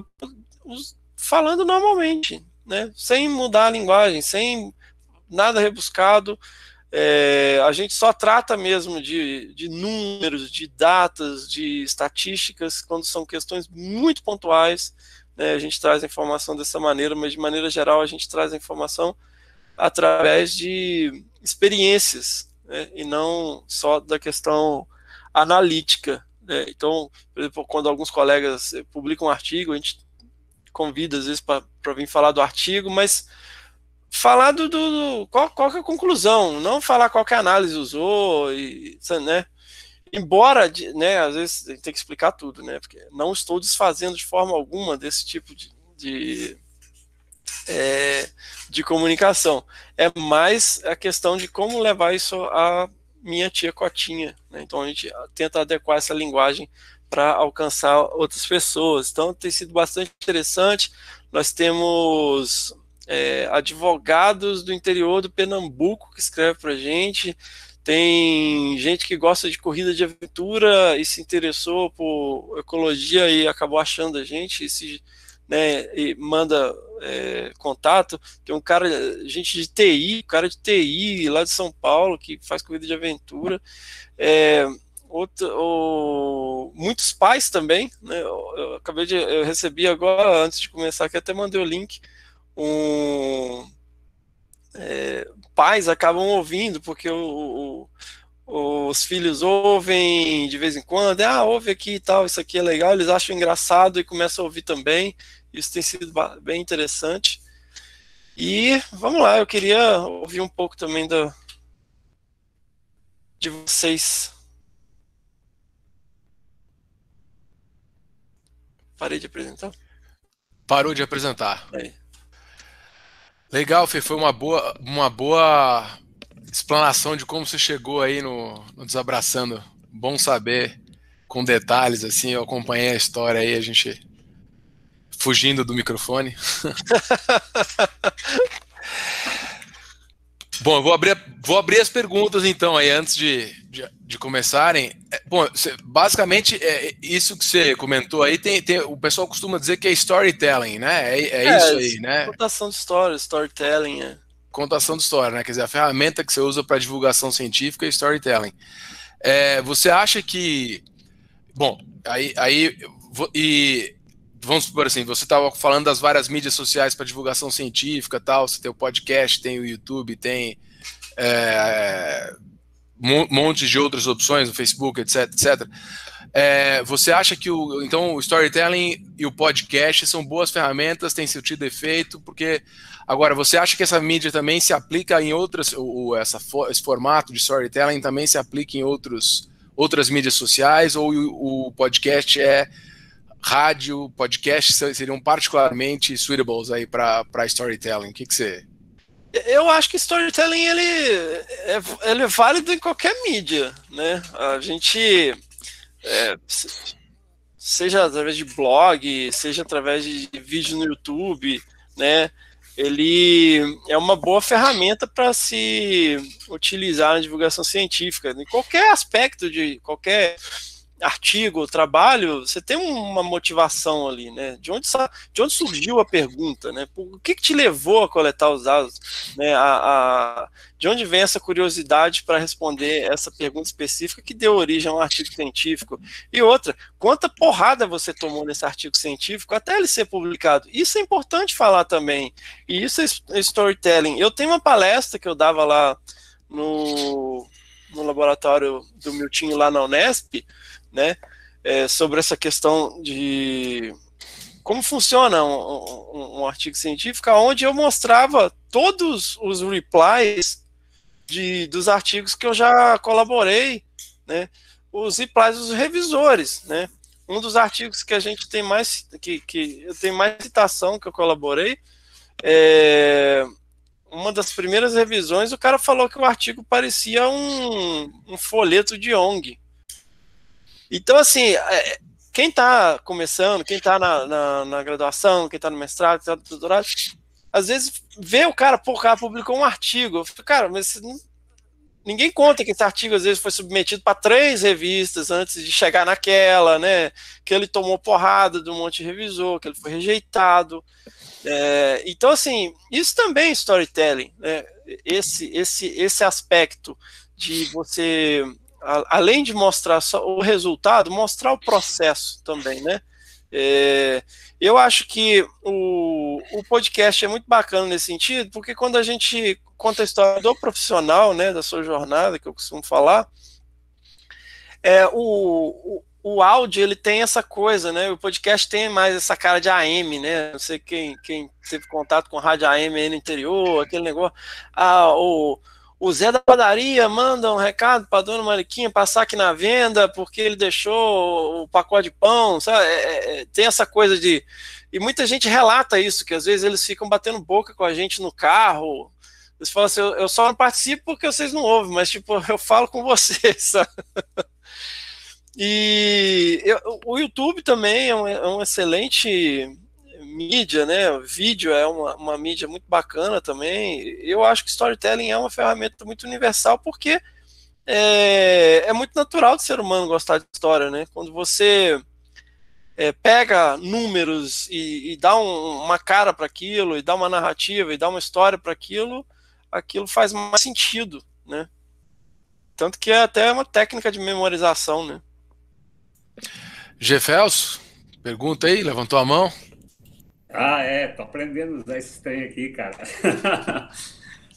falando normalmente, né, sem mudar a linguagem, sem nada rebuscado. A gente só trata mesmo de números, de datas, de estatísticas, quando são questões muito pontuais, né, a gente traz a informação dessa maneira, mas de maneira geral a gente traz a informação através de experiências, né, e não só da questão analítica, né? Então, por exemplo, quando alguns colegas publicam um artigo, a gente convida às vezes para vir falar do artigo, mas falar qual que é a conclusão, não falar qual que a análise usou, né? Embora, né, às vezes tem que explicar tudo, né? Porque não estou desfazendo de forma alguma desse tipo de comunicação. É mais a questão de como levar isso a minha tia Cotinha, né? Então a gente tenta adequar essa linguagem para alcançar outras pessoas. Então tem sido bastante interessante. Nós temos advogados do interior do Pernambuco que escrevem para a gente. Tem gente que gosta de corrida de aventura e se interessou por ecologia e acabou achando a gente, e manda contato. Tem um cara, gente de TI, cara de TI lá de São Paulo que faz corrida de aventura. Muitos pais também, né? Eu recebi agora, antes de começar aqui, até mandei o link. Pais acabam ouvindo porque os filhos ouvem de vez em quando, ouve aqui e tal, isso aqui é legal, eles acham engraçado e começam a ouvir também. Isso tem sido bem interessante. E vamos lá, eu queria ouvir um pouco também de vocês. Parei de apresentar? Parou de apresentar. Aí. Legal, Fê, foi uma boa explanação de como você chegou aí no Desabraçando. Bom saber, com detalhes, assim, eu acompanhei a história aí, a gente fugindo do microfone. Bom, eu vou abrir as perguntas então aí antes de começarem. Bom, basicamente isso que você comentou aí, o pessoal costuma dizer que é storytelling, né? É isso aí, né? Contação de história, storytelling. Contação de história, né? Quer dizer, a ferramenta que você usa para divulgação científica é storytelling. Você acha que... Bom, e vamos supor assim, você estava falando das várias mídias sociais para divulgação científica e tal, você tem o podcast, tem o YouTube, tem monte de outras opções, o Facebook, etc, etc. Você acha que então o storytelling e o podcast são boas ferramentas, têm surtido efeito, porque agora você acha que essa mídia também se aplica em outras, esse formato de storytelling também se aplica em outras mídias sociais, ou o podcast rádio, podcast seriam particularmente suitables aí para storytelling? O que você... Eu acho que storytelling ele é válido em qualquer mídia, né? A gente, seja através de blog, seja através de vídeo no YouTube, né? Ele é uma boa ferramenta para se utilizar na divulgação científica, em qualquer aspecto de qualquer artigo, trabalho, você tem uma motivação ali, né? De onde surgiu a pergunta, né? O que te levou a coletar os dados, né? De onde vem essa curiosidade para responder essa pergunta específica que deu origem a um artigo científico? E outra, quanta porrada você tomou nesse artigo científico até ele ser publicado? Isso é importante falar também. E isso é storytelling. Eu tenho uma palestra que eu dava lá no laboratório do Miltinho lá na Unesp, né, sobre essa questão de como funciona um artigo científico, onde eu mostrava todos os replies dos artigos que eu já colaborei, né, os replies dos revisores, né. Um dos artigos que a gente tem mais, que eu tenho mais citação que eu colaborei, uma das primeiras revisões, o cara falou que o artigo parecia um folheto de ONG. Então, assim, quem está começando, quem está na graduação, quem está no mestrado, quem está no doutorado, às vezes vê o cara publicou um artigo. Eu falo, cara, mas ninguém conta que esse artigo às vezes foi submetido para 3 revistas antes de chegar naquela, né? Que ele tomou porrada de um monte de revisor, que ele foi rejeitado. Então, assim, isso também é storytelling, né? Esse aspecto de você, além de mostrar só o resultado, mostrar o processo também, né? Eu acho que o podcast é muito bacana nesse sentido, porque quando a gente conta a história do profissional, né, da sua jornada, que eu costumo falar, o áudio, ele tem essa coisa, né? O podcast tem mais essa cara de AM, né? Não sei quem teve contato com rádio AM aí no interior, aquele negócio. O Zé da padaria manda um recado para a dona Mariquinha passar aqui na venda porque ele deixou o pacote de pão, sabe? Tem essa coisa de... E muita gente relata isso, que às vezes eles ficam batendo boca com a gente no carro. Eles falam assim, eu só não participo porque vocês não ouvem, mas tipo, eu falo com vocês, sabe? E o YouTube também é um excelente mídia, né? O vídeo é uma mídia muito bacana também. Eu acho que storytelling é uma ferramenta muito universal porque é muito natural do ser humano gostar de história, né? Quando você pega números e dá uma cara para aquilo, e dá uma narrativa, e dá uma história para aquilo faz mais sentido, né? Tanto que é até uma técnica de memorização, né? Gefelso, pergunta aí, levantou a mão. Tô aprendendo a usar esse trem aqui, cara.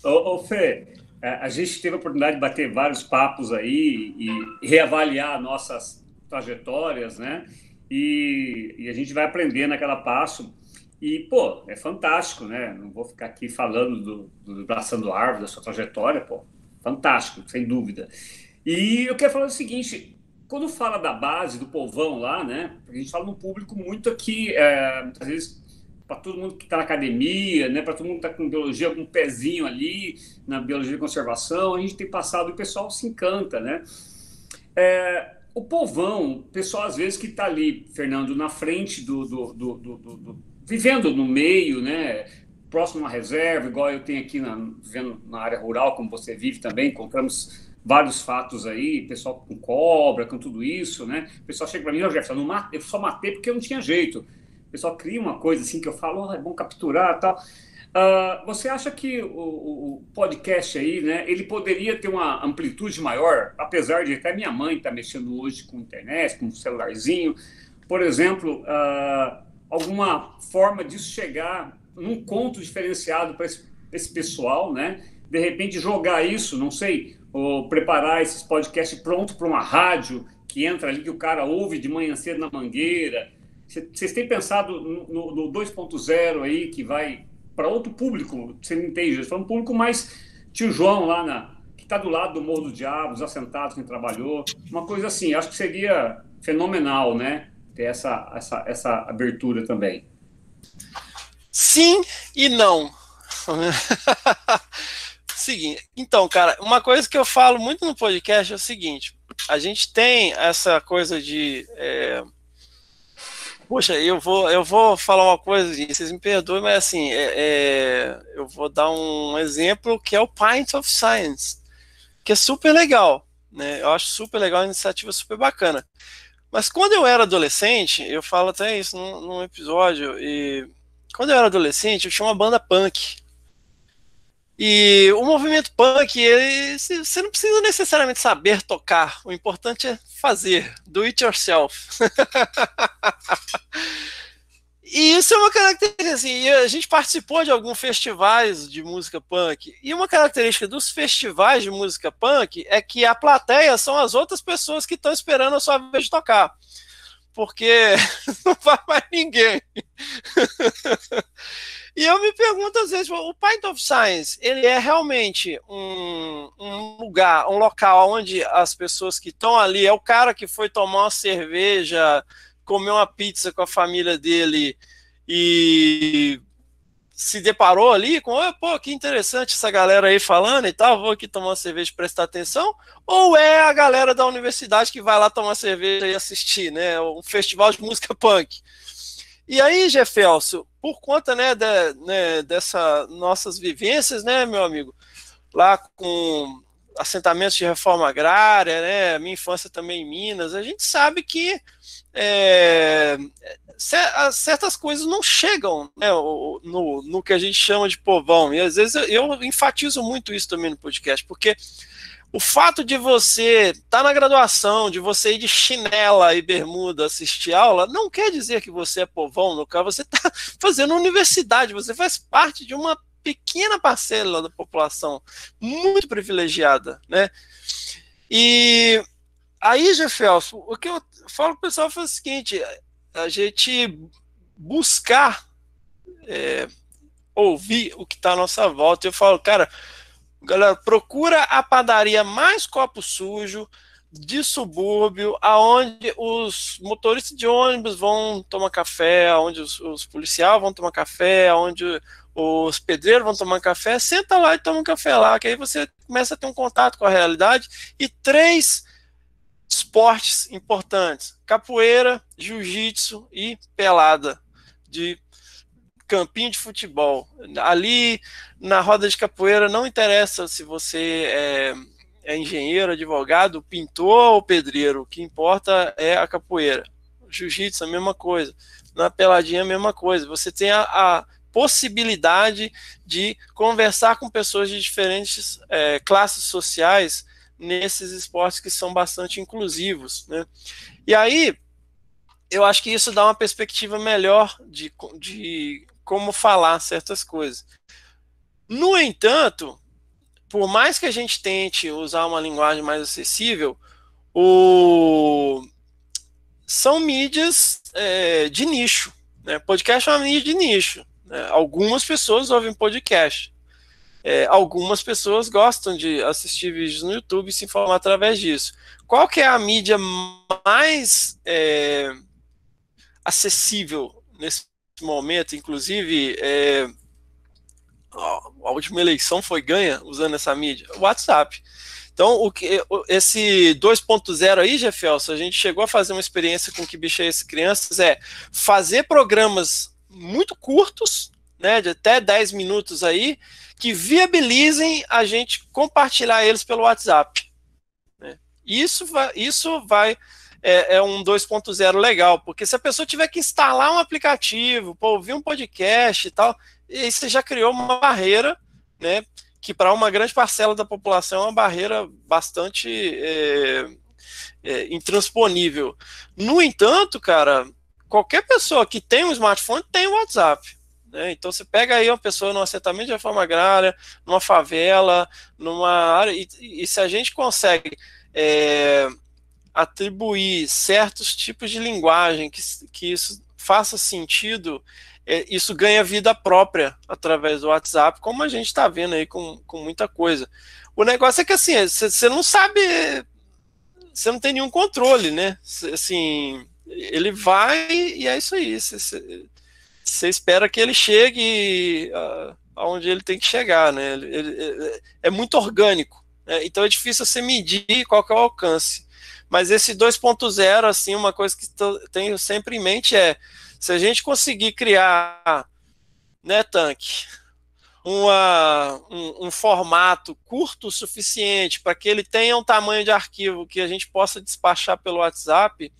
Ô, Fê, a gente teve a oportunidade de bater vários papos aí e reavaliar nossas trajetórias, né? E a gente vai aprendendo naquela passo. E, pô, é fantástico, né? Não vou ficar aqui falando do Braçando Árvore, da sua trajetória, pô, fantástico, sem dúvida. E eu quero falar o seguinte, quando fala da base, do povão lá, né? A gente fala num público muito aqui, muitas vezes, para todo mundo que está na academia, né? Para todo mundo que está com biologia, com um pezinho ali, na biologia de conservação, a gente tem passado e o pessoal se encanta, né? O povão, o pessoal às vezes que está ali, Fernando, na frente vivendo no meio, né? Próximo a uma reserva, igual eu tenho aqui vivendo na área rural, como você vive também, encontramos vários fatos aí, pessoal com cobra, com tudo isso, né? O pessoal chega para mim, Jefferson, eu só matei porque eu não tinha jeito. O pessoal cria uma coisa assim que eu falo, é bom capturar e tal. Você acha que o podcast aí, né, ele poderia ter uma amplitude maior, apesar de até minha mãe estar mexendo hoje com internet, com um celularzinho, por exemplo, alguma forma disso chegar num conto diferenciado para esse pessoal, né? De repente jogar isso, não sei, ou preparar esses podcasts pronto para uma rádio que entra ali, que o cara ouve de manhã cedo na mangueira. Vocês têm pensado no 2.0 aí, que vai para outro público, você não entende? Estou falando um público mais tio João lá, que está do lado do Morro do Diabo, os assentados, quem trabalhou, uma coisa assim, acho que seria fenomenal, né? Ter essa abertura também. Sim e não. Seguinte, então, cara, uma coisa que eu falo muito no podcast é o seguinte: a gente tem essa coisa de poxa, eu vou falar uma coisa, vocês me perdoem, mas assim, eu vou dar um exemplo que é o Pint of Science, que é super legal, né? Eu acho super legal, uma iniciativa super bacana. Mas quando eu era adolescente, eu falo até isso num episódio, e quando eu era adolescente, eu tinha uma banda punk. E o movimento punk, você não precisa necessariamente saber tocar, o importante é fazer, do it yourself. E isso é uma característica, assim, a gente participou de alguns festivais de música punk, e uma característica dos festivais de música punk é que a plateia são as outras pessoas que estão esperando a sua vez de tocar, porque não vai mais ninguém. E eu me pergunto às vezes, o Pint of Science, ele é realmente um lugar, um local onde as pessoas que estão ali, é o cara que foi tomar uma cerveja, comer uma pizza com a família dele e se deparou ali com, pô, que interessante essa galera aí falando e tal, vou aqui tomar uma cerveja e prestar atenção, ou é a galera da universidade que vai lá tomar cerveja e assistir, né, um festival de música punk. E aí, Jefferson, por conta, né, dessas nossas vivências, né, meu amigo, lá com assentamentos de reforma agrária, né, minha infância também em Minas, a gente sabe que certas coisas não chegam, né, no que a gente chama de povão, e às vezes eu enfatizo muito isso também no podcast, porque o fato de você estar na graduação, de você ir de chinela e bermuda assistir aula, não quer dizer que você é povão, no caso, você está fazendo universidade, você faz parte de uma pequena parcela da população, muito privilegiada, né? E aí, Jefferson, o que eu falo para o pessoal foi o seguinte: a gente buscar ouvir o que está à nossa volta. Eu falo, cara, galera, procura a padaria mais copo sujo de subúrbio, aonde os motoristas de ônibus vão tomar café, aonde os policiais vão tomar café, aonde os pedreiros vão tomar café. Senta lá e toma um café lá, que aí você começa a ter um contato com a realidade. E 3 esportes importantes: capoeira, jiu-jitsu e pelada, de campinho de futebol. Ali na roda de capoeira não interessa se você é engenheiro, advogado, pintor ou pedreiro, o que importa é a capoeira. Jiu-jitsu, a mesma coisa. Na peladinha, a mesma coisa. Você tem a possibilidade de conversar com pessoas de diferentes classes sociais nesses esportes que são bastante inclusivos, né? E aí, eu acho que isso dá uma perspectiva melhor de como falar certas coisas. No entanto, por mais que a gente tente usar uma linguagem mais acessível, são mídias de nicho, né? Podcast é uma mídia de nicho, né? Algumas pessoas ouvem podcast. Algumas pessoas gostam de assistir vídeos no YouTube e se informar através disso. Qual que é a mídia mais acessível nesse momento? Inclusive, a última eleição foi ganha usando essa mídia, o WhatsApp. Então, esse 2.0 aí, Jefferson, a gente chegou a fazer uma experiência com Que Bicho é Esse Crianças, fazer programas muito curtos, né, de até 10 minutos aí, que viabilizem a gente compartilhar eles pelo WhatsApp. Né? Isso vai um 2.0 legal, porque se a pessoa tiver que instalar um aplicativo, ouvir um podcast e tal, aí você já criou uma barreira, né, que para uma grande parcela da população é uma barreira bastante intransponível. No entanto, cara, qualquer pessoa que tem um smartphone tem um WhatsApp. Né? Então você pega aí uma pessoa num assentamento de reforma agrária, numa favela, numa área, e se a gente consegue atribuir certos tipos de linguagem que isso faça sentido, isso ganha vida própria através do WhatsApp, como a gente está vendo aí com muita coisa. O negócio é que assim, você não sabe, você não tem nenhum controle, né? Assim, ele vai e é isso aí. Você espera que ele chegue aonde ele tem que chegar, né? Ele é muito orgânico, né? Então é difícil você medir qual que é o alcance. Mas esse 2.0, assim, uma coisa que tenho sempre em mente se a gente conseguir criar, né, Tanque, um formato curto o suficiente para que ele tenha um tamanho de arquivo que a gente possa despachar pelo WhatsApp,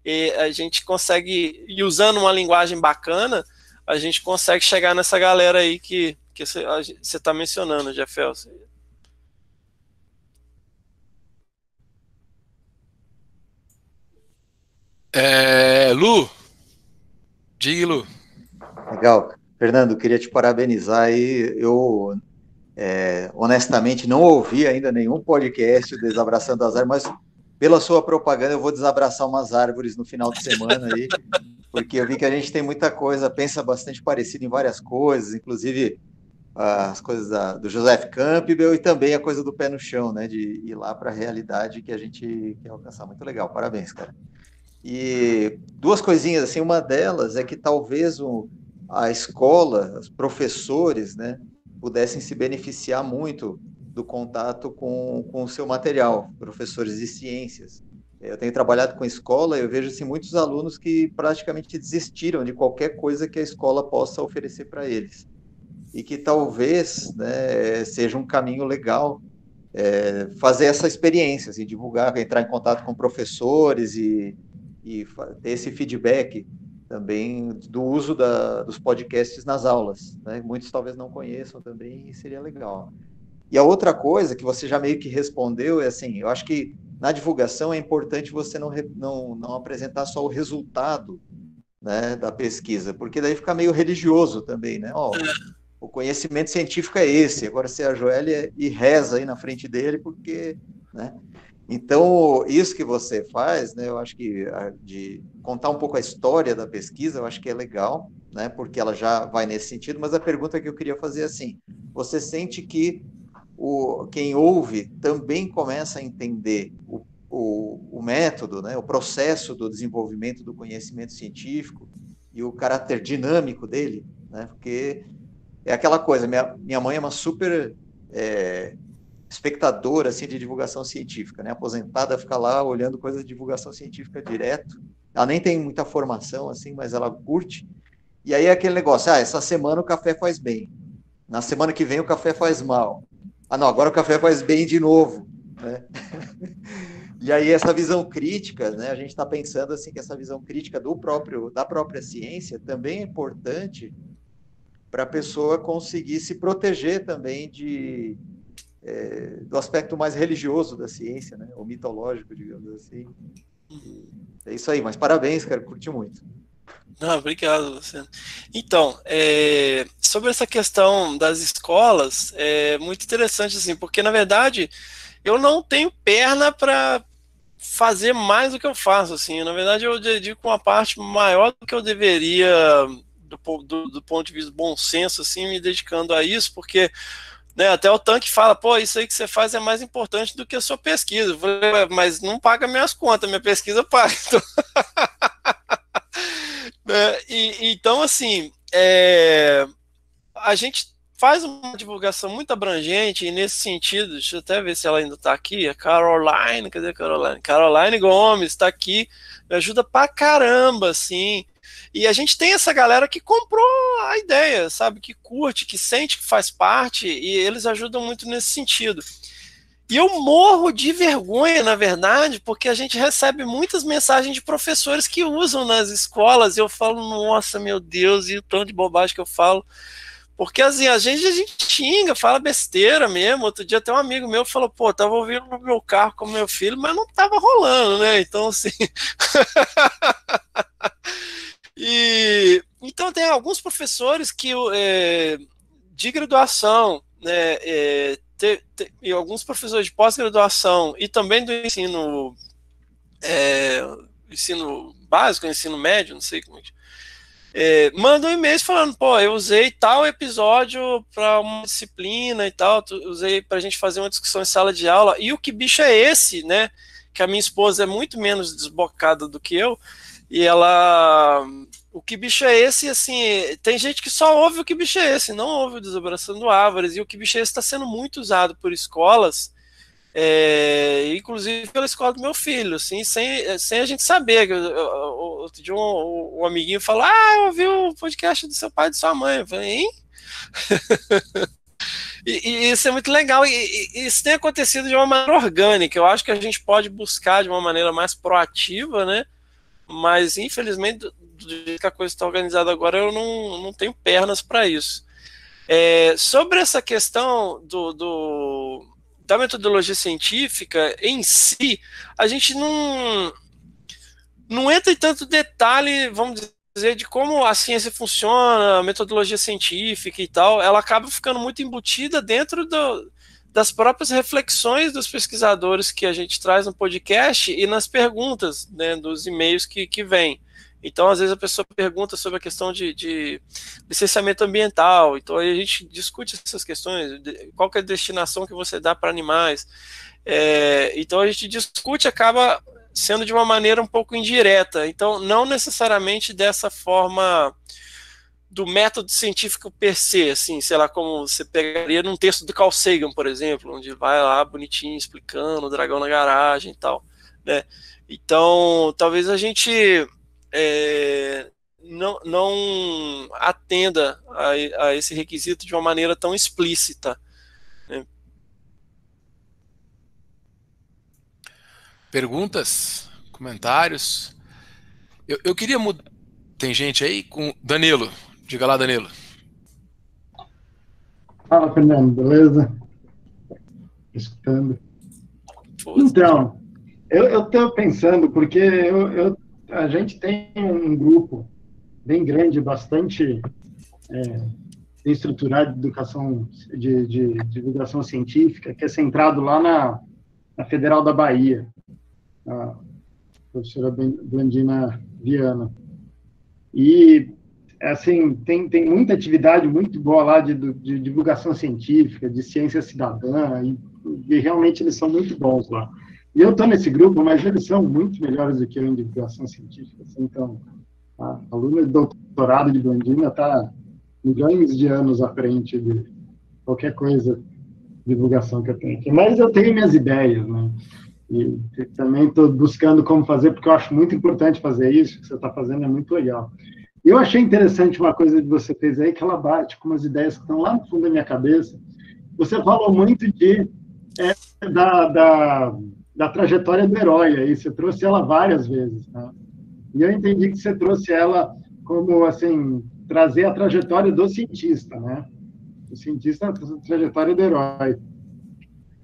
e a gente consegue, e usando uma linguagem bacana, a gente consegue chegar nessa galera aí que você está mencionando, Jefferson. Lu, diga, Lu. Legal. Fernando, queria te parabenizar aí. Eu, honestamente, não ouvi ainda nenhum podcast Desabraçando as Árvores, mas pela sua propaganda eu vou desabraçar umas árvores no final de semana aí, porque eu vi que a gente tem muita coisa, pensa bastante parecido em várias coisas, inclusive as coisas do Joseph Campbell e também a coisa do pé no chão, né, de ir lá para a realidade que a gente quer alcançar. Muito legal, parabéns, cara. E duas coisinhas, assim, uma delas é que talvez a escola, os professores, né, pudessem se beneficiar muito do contato com o seu material, professores de ciências. Eu tenho trabalhado com escola e eu vejo assim, muitos alunos que praticamente desistiram de qualquer coisa que a escola possa oferecer para eles. E que talvez, né, seja um caminho legal fazer essa experiência, assim, divulgar, entrar em contato com professores e ter esse feedback também do uso dos podcasts nas aulas. Né? Muitos talvez não conheçam também e seria legal. E a outra coisa que você já meio que respondeu é assim, eu acho que na divulgação é importante você não apresentar só o resultado, né, da pesquisa, porque daí fica meio religioso também, né? O conhecimento científico é esse, agora você ajoelha e reza aí na frente dele, porque, né? Então, isso que você faz, né, eu acho que de contar um pouco a história da pesquisa, eu acho que é legal, né, porque ela já vai nesse sentido, mas a pergunta que eu queria fazer é assim, você sente que quem ouve também começa a entender o método, né, o processo do desenvolvimento do conhecimento científico e o caráter dinâmico dele, né, porque é aquela coisa, minha mãe é uma super espectadora assim, de divulgação científica, né? Aposentada, fica lá olhando coisa de divulgação científica direto. Ela nem tem muita formação, assim, mas ela curte. E aí é aquele negócio, essa semana o café faz bem. Na semana que vem o café faz mal. Não, agora o café faz bem de novo. Né? E aí essa visão crítica, né? A gente está pensando assim, que essa visão crítica da própria ciência também é importante para a pessoa conseguir se proteger também do aspecto mais religioso da ciência, né? Ou mitológico, digamos assim. É isso aí, mas parabéns, cara, curti muito. Obrigado, Luciano. Então, sobre essa questão das escolas, é muito interessante, assim, porque, na verdade, eu não tenho perna para fazer mais do que eu faço, assim. Na verdade, eu dedico uma parte maior do que eu deveria, do ponto de vista do bom senso, assim, me dedicando a isso, porque, né, até o Tanque fala, pô, isso aí que você faz é mais importante do que a sua pesquisa. Eu falei, mas não paga minhas contas, minha pesquisa paga. Então, então assim, a gente faz uma divulgação muito abrangente, e nesse sentido, deixa eu até ver se ela ainda está aqui, a Caroline, cadê a Caroline? Caroline Gomes está aqui, me ajuda pra caramba, assim, e a gente tem essa galera que comprou a ideia, sabe, que curte, que sente que faz parte, e eles ajudam muito nesse sentido. E eu morro de vergonha, na verdade, porque a gente recebe muitas mensagens de professores que usam nas escolas, e eu falo, nossa, meu Deus, e o tanto de bobagem que eu falo. Porque assim, a gente xinga, fala besteira mesmo. Outro dia até um amigo meu falou, pô, tava ouvindo no meu carro com meu filho, mas não tava rolando, né? Então, assim. Então tem alguns professores que de graduação, né? E alguns professores de pós-graduação e também do ensino básico, ensino médio, não sei como é que mandam e-mails falando, pô, eu usei tal episódio para uma disciplina e tal, usei para a gente fazer uma discussão em sala de aula, e o que bicho é esse, né? Que a minha esposa é muito menos desbocada do que eu, e ela... O que bicho é esse, assim, tem gente que só ouve o que bicho é esse, não ouve o Desabraçando Árvores, e o que bicho é esse está sendo muito usado por escolas, inclusive pela escola do meu filho, assim, sem a gente saber. Outro dia um amiguinho falou, eu ouvi o podcast do seu pai e de sua mãe. Eu falei, hein? E isso é muito legal, e isso tem acontecido de uma maneira orgânica. Eu acho que a gente pode buscar de uma maneira mais proativa, né? Mas infelizmente, do jeito que a coisa está organizada agora, eu não tenho pernas para isso. Sobre essa questão da metodologia científica em si, a gente não entra em tanto detalhe, vamos dizer, de como a ciência funciona, a metodologia científica e tal. Ela acaba ficando muito embutida dentro das próprias reflexões dos pesquisadores que a gente traz no podcast e nas perguntas, né, dos e-mails que vêm. Então, às vezes, a pessoa pergunta sobre a questão de licenciamento ambiental. Então, aí a gente discute essas questões. Qual que é a destinação que você dá para animais? Então, a gente discute, acaba sendo de uma maneira um pouco indireta. Então, não necessariamente dessa forma do método científico per se, assim, sei lá, como você pegaria num texto do Carl Sagan, por exemplo, onde vai lá bonitinho explicando o dragão na garagem e tal, né? Então, talvez a gente não atenda a esse requisito de uma maneira tão explícita, né? Perguntas? Comentários? Eu queria mudar. Tem gente aí com Danilo. Diga lá, Danilo. Fala, Fernando, beleza? Escutando. Então, eu estou pensando, porque a gente tem um grupo bem grande, bastante bem estruturado de educação, de divulgação científica, que é centrado lá na Federal da Bahia, a professora Blandina Viana. E, assim, tem muita atividade muito boa lá de divulgação científica, de ciência cidadã, e realmente eles são muito bons lá. E eu estou nesse grupo, mas eles são muito melhores do que eu em divulgação científica. Assim, então, a aluna de doutorado de Blandina está milhões de anos à frente de qualquer coisa de divulgação que eu tenho aqui. Mas eu tenho minhas ideias, né? E também estou buscando como fazer, porque eu acho muito importante fazer isso, o que você está fazendo é muito legal. E eu achei interessante uma coisa que você fez aí, que ela bate com umas ideias que estão lá no fundo da minha cabeça. Você falou muito da trajetória do herói, aí você trouxe ela várias vezes, né? E eu entendi que você trouxe ela como, assim, trazer a trajetória do cientista, né? O cientista, a trajetória do herói.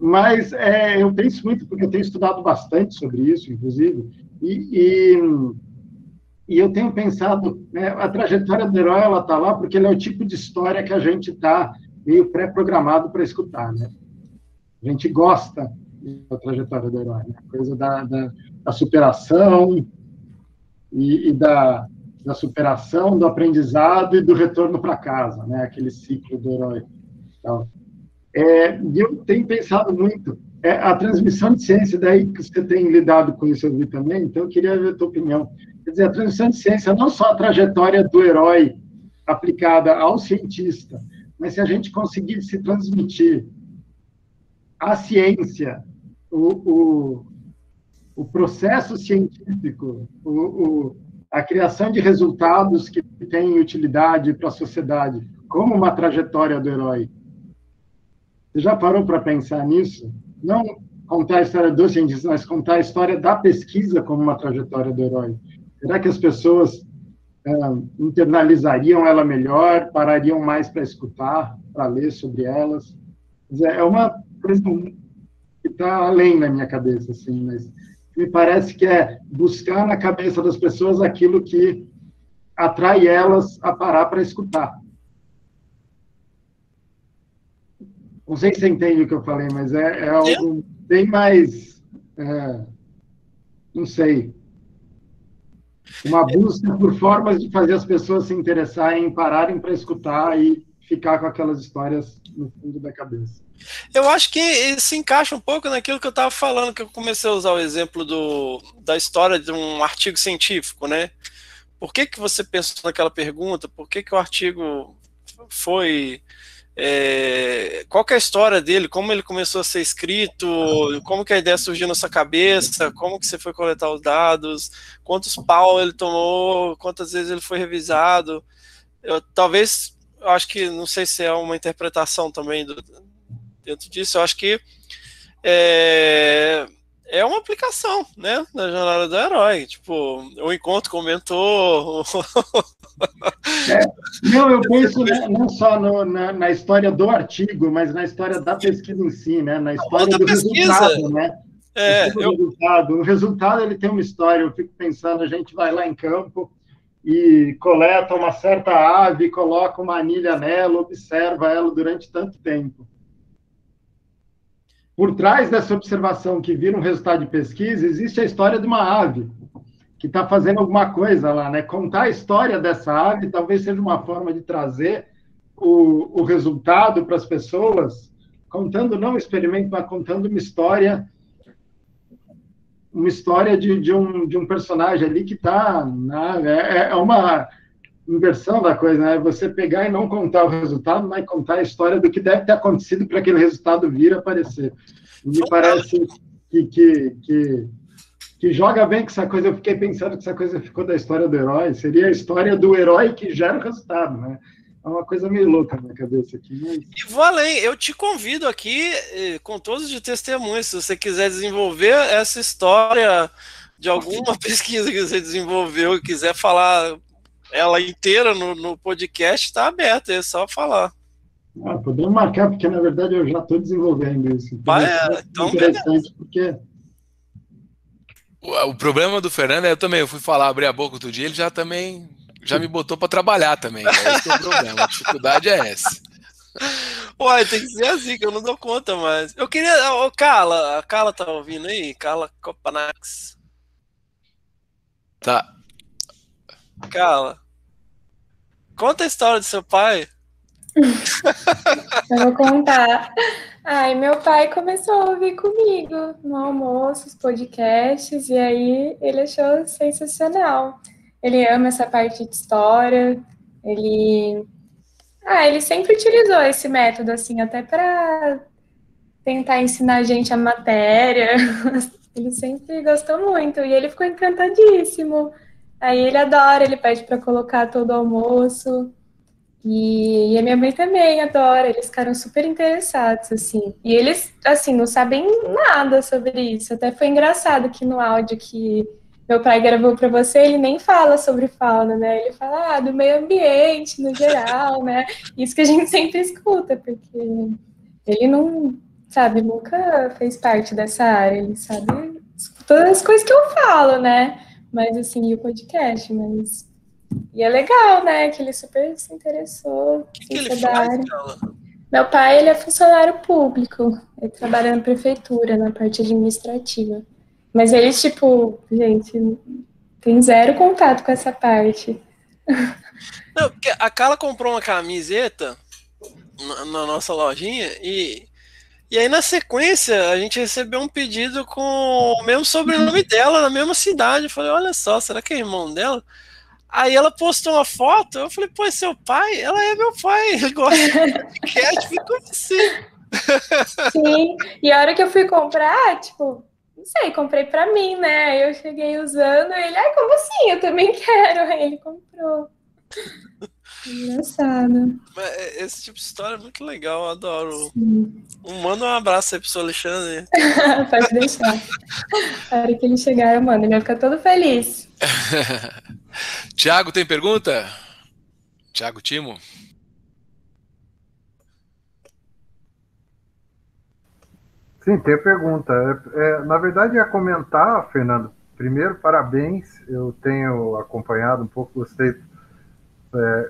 Mas eu penso muito, porque eu tenho estudado bastante sobre isso, inclusive, e eu tenho pensado, né, a trajetória do herói, ela está lá porque ele é o tipo de história que a gente está meio pré-programado para escutar, né? A gente gosta a trajetória do herói, né? A coisa da superação e da superação, do aprendizado e do retorno para casa, né? Aquele ciclo do herói. Então, e eu tenho pensado muito a transmissão de ciência, daí que você tem lidado com isso, eu vi também, então eu queria ver a tua opinião. Quer dizer, a transmissão de ciência, não só a trajetória do herói aplicada ao cientista, mas se a gente conseguir se transmitir a ciência, o processo científico, a criação de resultados que têm utilidade para a sociedade, como uma trajetória do herói. Você já parou para pensar nisso? Não contar a história do cientista, mas contar a história da pesquisa como uma trajetória do herói. Será que as pessoas internalizariam ela melhor, parariam mais para escutar, para ler sobre elas? É uma coisa que está além na minha cabeça, assim, mas me parece que é buscar na cabeça das pessoas aquilo que atrai elas a parar para escutar. Não sei se você entende o que eu falei, mas é algo bem mais, não sei, uma busca por formas de fazer as pessoas se interessarem, pararem para escutar e ficar com aquelas histórias no fundo da cabeça. Eu acho que se encaixa um pouco naquilo que eu estava falando, que eu comecei a usar o exemplo da história de um artigo científico, né? Por que você pensou naquela pergunta? Por que o artigo foi... qual que é a história dele? Como ele começou a ser escrito? Como que a ideia surgiu na sua cabeça? Como que você foi coletar os dados? Quantos pau ele tomou? Quantas vezes ele foi revisado? Eu acho que, não sei se é uma interpretação também dentro disso, eu acho que é uma aplicação, né, da jornada do herói, tipo, o encontro com o mentor. Não, eu penso não só na história do artigo, mas na história da pesquisa em si, né, na história do resultado, né? O resultado ele tem uma história, eu fico pensando, a gente vai lá em campo e coleta uma certa ave, coloca uma anilha nela, observa ela durante tanto tempo. Por trás dessa observação que vira um resultado de pesquisa, existe a história de uma ave que está fazendo alguma coisa lá, né? Contar a história dessa ave talvez seja uma forma de trazer o resultado para as pessoas, contando não um experimento, mas contando uma história de um personagem ali que está... É uma inversão da coisa, né? Você pegar e não contar o resultado, mas contar a história do que deve ter acontecido para aquele resultado vir a aparecer. Me parece que joga bem com essa coisa. Eu fiquei pensando que essa coisa ficou da história do herói. Seria a história do herói que gera o resultado, né? É uma coisa meio louca na minha cabeça aqui. Mas... E vou além, eu te convido aqui, com todos de testemunhos, se você quiser desenvolver essa história de alguma pesquisa que você desenvolveu e quiser falar ela inteira no podcast, está aberto, é só falar. Podemos marcar, porque na verdade eu já estou desenvolvendo isso. Então, interessante, porque... O problema do Fernando eu fui falar, abrir a boca outro dia, ele já me botou para trabalhar também. Esse que é o problema, a dificuldade é essa. Uai, tem que ser assim, que eu não dou conta mais. Eu queria... a Carla tá ouvindo aí? Carla Copanax. Tá. Carla, conta a história do seu pai. Eu vou contar. Meu pai começou a ouvir comigo no almoço, os podcasts, e aí ele achou sensacional. Ele ama essa parte de história, ele sempre utilizou esse método, assim, até para tentar ensinar a gente a matéria. Ele sempre gostou muito, e ele ficou encantadíssimo. Aí ele adora, ele pede para colocar todo o almoço. E a minha mãe também adora, eles ficaram super interessados, assim. E eles, assim, não sabem nada sobre isso. Até foi engraçado que no áudio que meu pai gravou para você, ele nem fala sobre fauna, né? Ele fala do meio ambiente, no geral, né? Isso que a gente sempre escuta, porque ele não, sabe, nunca fez parte dessa área. Ele sabe todas as coisas que eu falo, né? Mas, assim, e o podcast, mas... E é legal, né? Que ele super se interessou. O que ele faz, Carla? Meu pai, ele é funcionário público. Ele trabalha na prefeitura, na parte administrativa. Mas eles, tipo, gente, tem zero contato com essa parte. Não, porque a Carla comprou uma camiseta na nossa lojinha e aí na sequência a gente recebeu um pedido com o mesmo sobrenome dela, na mesma cidade. Eu falei, olha só, será que é irmão dela? Aí ela postou uma foto, eu falei, pô, é seu pai? Ela é meu pai, ele gosta de podcast, fica com você. Sim, e a hora que eu fui comprar, tipo, não sei, comprei pra mim, né? Aí eu cheguei usando, ele, ai, como assim? Eu também quero. Aí ele comprou. Engraçado. Esse tipo de história é muito legal, eu adoro. Sim. Manda um abraço aí pro seu Alexandre. Pode deixar. A hora que ele chegar, eu mando, ele vai ficar todo feliz. Tiago, tem pergunta? Tiago Timo? Sim, tem pergunta. Na verdade, ia comentar, Fernando. Primeiro, parabéns. Eu tenho acompanhado um pouco, gostei.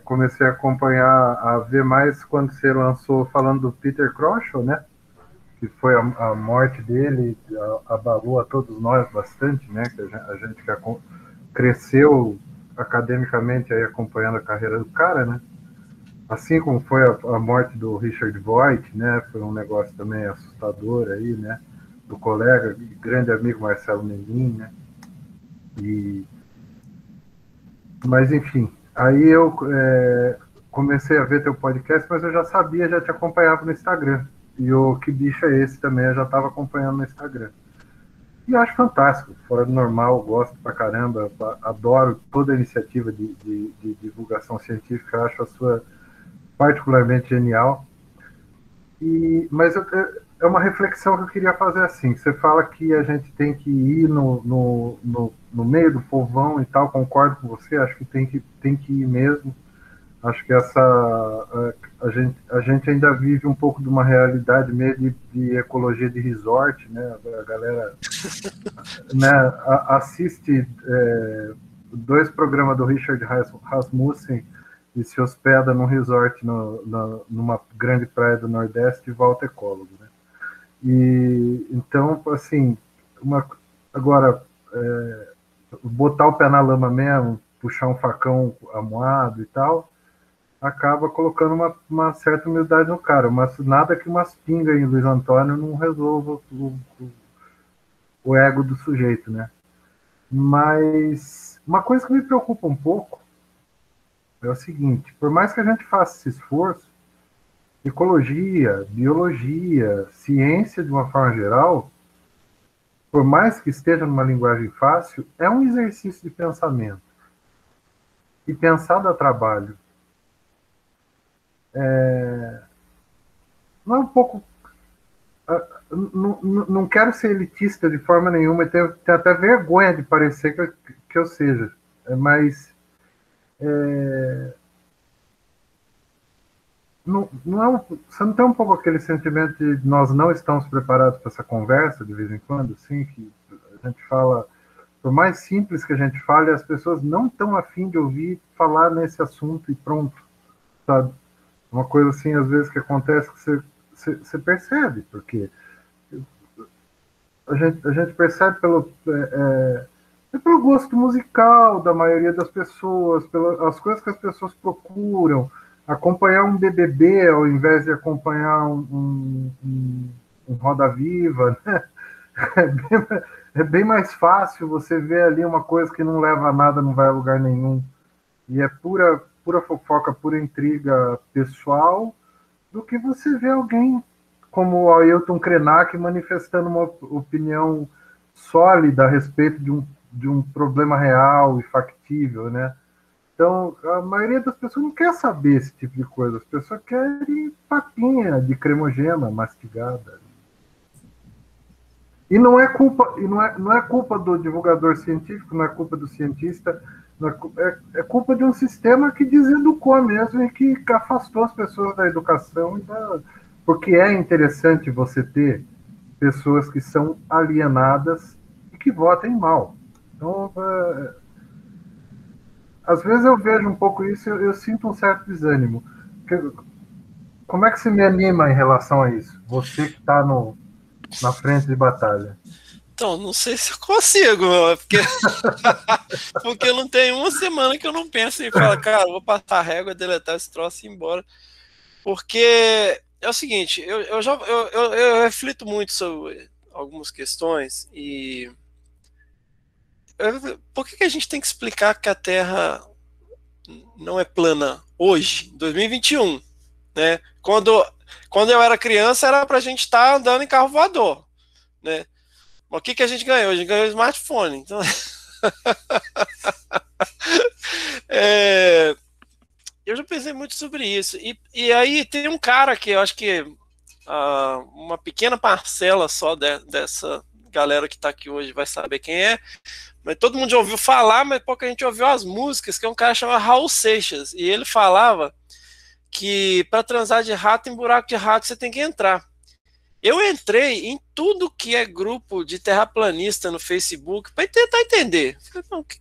Comecei a acompanhar, a ver mais quando você lançou falando do Peter Kroschel, né? Que foi a morte dele, abalou a todos nós bastante, né? Que a gente que cresceu academicamente aí acompanhando a carreira do cara, né? Assim como foi a morte do Richard Voigt, né? Foi um negócio também assustador aí, né? Do colega, grande amigo Marcelo Menin, né? Mas enfim, aí eu comecei a ver teu podcast, mas eu já sabia, já te acompanhava no Instagram. E o Que Bicho é Esse também, eu já estava acompanhando no Instagram. E eu acho fantástico, fora do normal, gosto pra caramba, adoro toda a iniciativa de divulgação científica, eu acho a sua particularmente genial. Mas é uma reflexão que eu queria fazer assim. Você fala que a gente tem que ir no meio do povão e tal, concordo com você, acho que tem que ir mesmo. Acho que a gente ainda vive um pouco de uma realidade meio de ecologia de resort, né? A galera né, assiste 2 programas do Richard Rasmussen e se hospeda num resort numa grande praia do Nordeste e volta ecólogo, né? E então, assim, agora botar o pé na lama mesmo, puxar um facão amuado e tal, acaba colocando uma certa humildade no cara, mas nada que umas pingas em Luiz Antônio não resolva o ego do sujeito, né? Mas uma coisa que me preocupa um pouco é o seguinte: por mais que a gente faça esse esforço, ecologia, biologia, ciência de uma forma geral, por mais que esteja numa linguagem fácil, é um exercício de pensamento. E pensar dá trabalho. Não é um pouco... Não quero ser elitista de forma nenhuma, e tenho até vergonha de parecer que eu seja, mas você não tem um pouco aquele sentimento de nós não estamos preparados para essa conversa de vez em quando, assim, que a gente fala, por mais simples que a gente fale, as pessoas não estão afim de ouvir falar nesse assunto e pronto, sabe? Uma coisa assim, às vezes, que acontece que você percebe, porque a gente percebe pelo gosto musical da maioria das pessoas, pelas coisas que as pessoas procuram, acompanhar um BBB ao invés de acompanhar um Roda Viva, né? É bem mais fácil você ver ali uma coisa que não leva a nada, não vai a lugar nenhum, e é pura fofoca, pura intriga pessoal, do que você ver alguém como o Ailton Krenak manifestando uma opinião sólida a respeito de um problema real e factível, né? Então, a maioria das pessoas não quer saber esse tipo de coisa, as pessoas querem papinha de cremogema mastigada. E não é culpa do divulgador científico, não é culpa do cientista, é culpa de um sistema que deseducou mesmo e que afastou as pessoas da educação, porque é interessante você ter pessoas que são alienadas e que votem mal. Então, às vezes eu vejo um pouco isso, eu sinto um certo desânimo. como é que você me anima em relação a isso? Você que está na frente de batalha. Então, não sei se eu consigo, porque, porque não tem uma semana que eu não penso em falar, cara, vou passar a régua, deletar esse troço e ir embora. Porque é o seguinte, eu reflito muito sobre algumas questões e por que a gente tem que explicar que a Terra não é plana hoje, 2021, né? Quando eu era criança, era pra gente estar andando em carro voador, né? Mas o que a gente ganhou? A gente ganhou smartphone. Então... eu já pensei muito sobre isso. E aí tem um cara que eu acho que uma pequena parcela só dessa galera que está aqui hoje vai saber quem é. Mas todo mundo já ouviu falar, mas pouca gente ouviu as músicas, que é um cara chamado Raul Seixas. E ele falava que para transar de rato em buraco de rato você tem que entrar. Eu entrei em tudo que é grupo de terraplanista no Facebook para tentar entender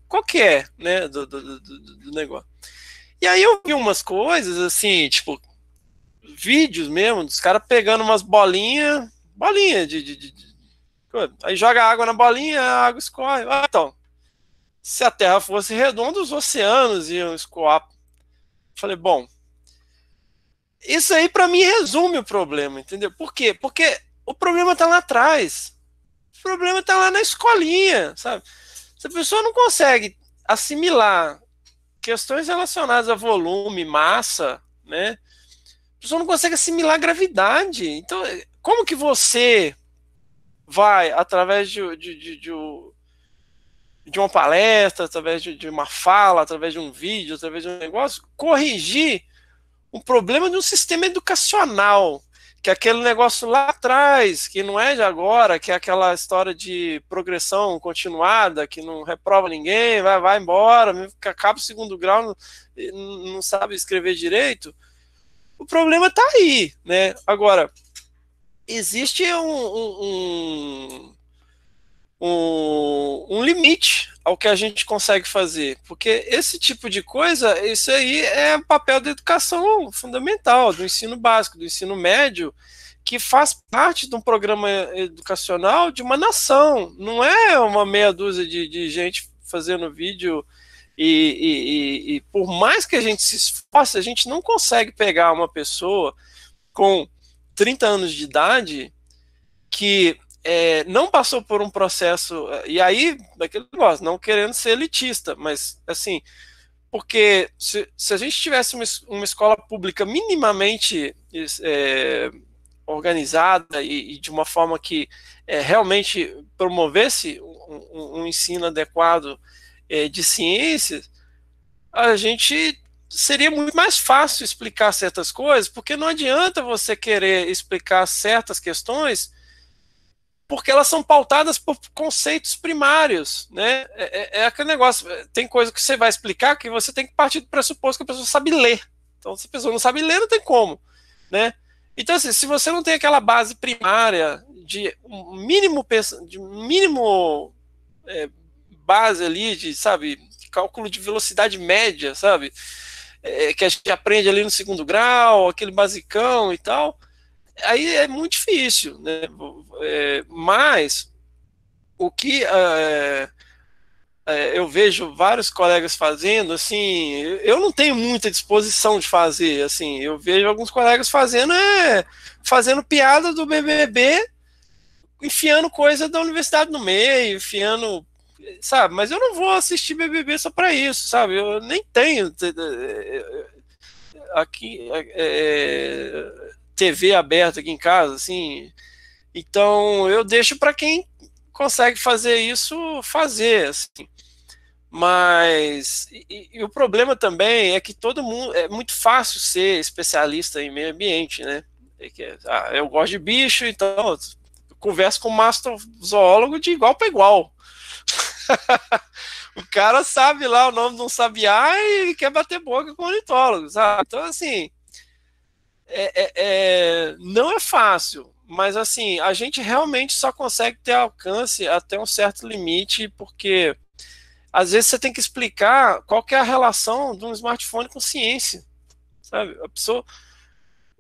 qual que é, né, do negócio. E aí eu vi umas coisas assim, tipo, vídeos mesmo, dos caras pegando umas bolinhas aí joga água na bolinha, a água escorre. Então, se a Terra fosse redonda, os oceanos iam escoar. Falei, bom, isso aí para mim resume o problema, entendeu? Por quê? Porque o problema tá lá atrás. O problema tá lá na escolinha, sabe? Se a pessoa não consegue assimilar questões relacionadas a volume, massa, né? A pessoa não consegue assimilar gravidade. Então, como que você vai, através de uma palestra, através de uma fala, através de um vídeo, através de um negócio, corrigir o problema de um sistema educacional, que é aquele negócio lá atrás, que não é de agora, que é aquela história de progressão continuada, que não reprova ninguém, vai embora, acaba o segundo grau, não sabe escrever direito. O problema está aí, né? Agora, existe um limite ao que a gente consegue fazer, porque esse tipo de coisa, isso aí é o papel da educação fundamental, do ensino básico, do ensino médio, que faz parte de um programa educacional de uma nação, não é uma meia dúzia de gente fazendo vídeo e por mais que a gente se esforce, a gente não consegue pegar uma pessoa com 30 anos de idade que não passou por um processo, e aí, daquele negócio, não querendo ser elitista, mas assim, porque se a gente tivesse uma escola pública minimamente organizada e de uma forma que realmente promovesse um ensino adequado de ciências, a gente seria muito mais fácil explicar certas coisas, porque não adianta você querer explicar certas questões porque elas são pautadas por conceitos primários, né? É aquele negócio, tem coisa que você vai explicar que você tem que partir do pressuposto que a pessoa sabe ler. Então, se a pessoa não sabe ler, não tem como, né? Então, assim, se você não tem aquela base primária de mínimo base ali de, sabe, cálculo de velocidade média, sabe? Que a gente aprende ali no segundo grau, aquele basicão e tal, aí é muito difícil, né? Mas o que eu vejo vários colegas fazendo, assim, eu não tenho muita disposição de fazer, assim, eu vejo alguns colegas fazendo piada do BBB, enfiando coisa da universidade no meio, enfiando, sabe, mas eu não vou assistir BBB só para isso, sabe, eu nem tenho aqui TV aberta aqui em casa, assim, então eu deixo para quem consegue fazer isso, fazer, assim. Mas e o problema também é que todo mundo, é muito fácil ser especialista em meio ambiente, né? Eu gosto de bicho, então eu converso com o mastrozoólogo de igual para igual. O cara sabe lá o nome de um sabiá e quer bater boca com o ornitólogo, sabe? Então, assim, não é fácil, mas assim, a gente realmente só consegue ter alcance até um certo limite, porque às vezes você tem que explicar qual que é a relação de um smartphone com ciência, sabe? A pessoa,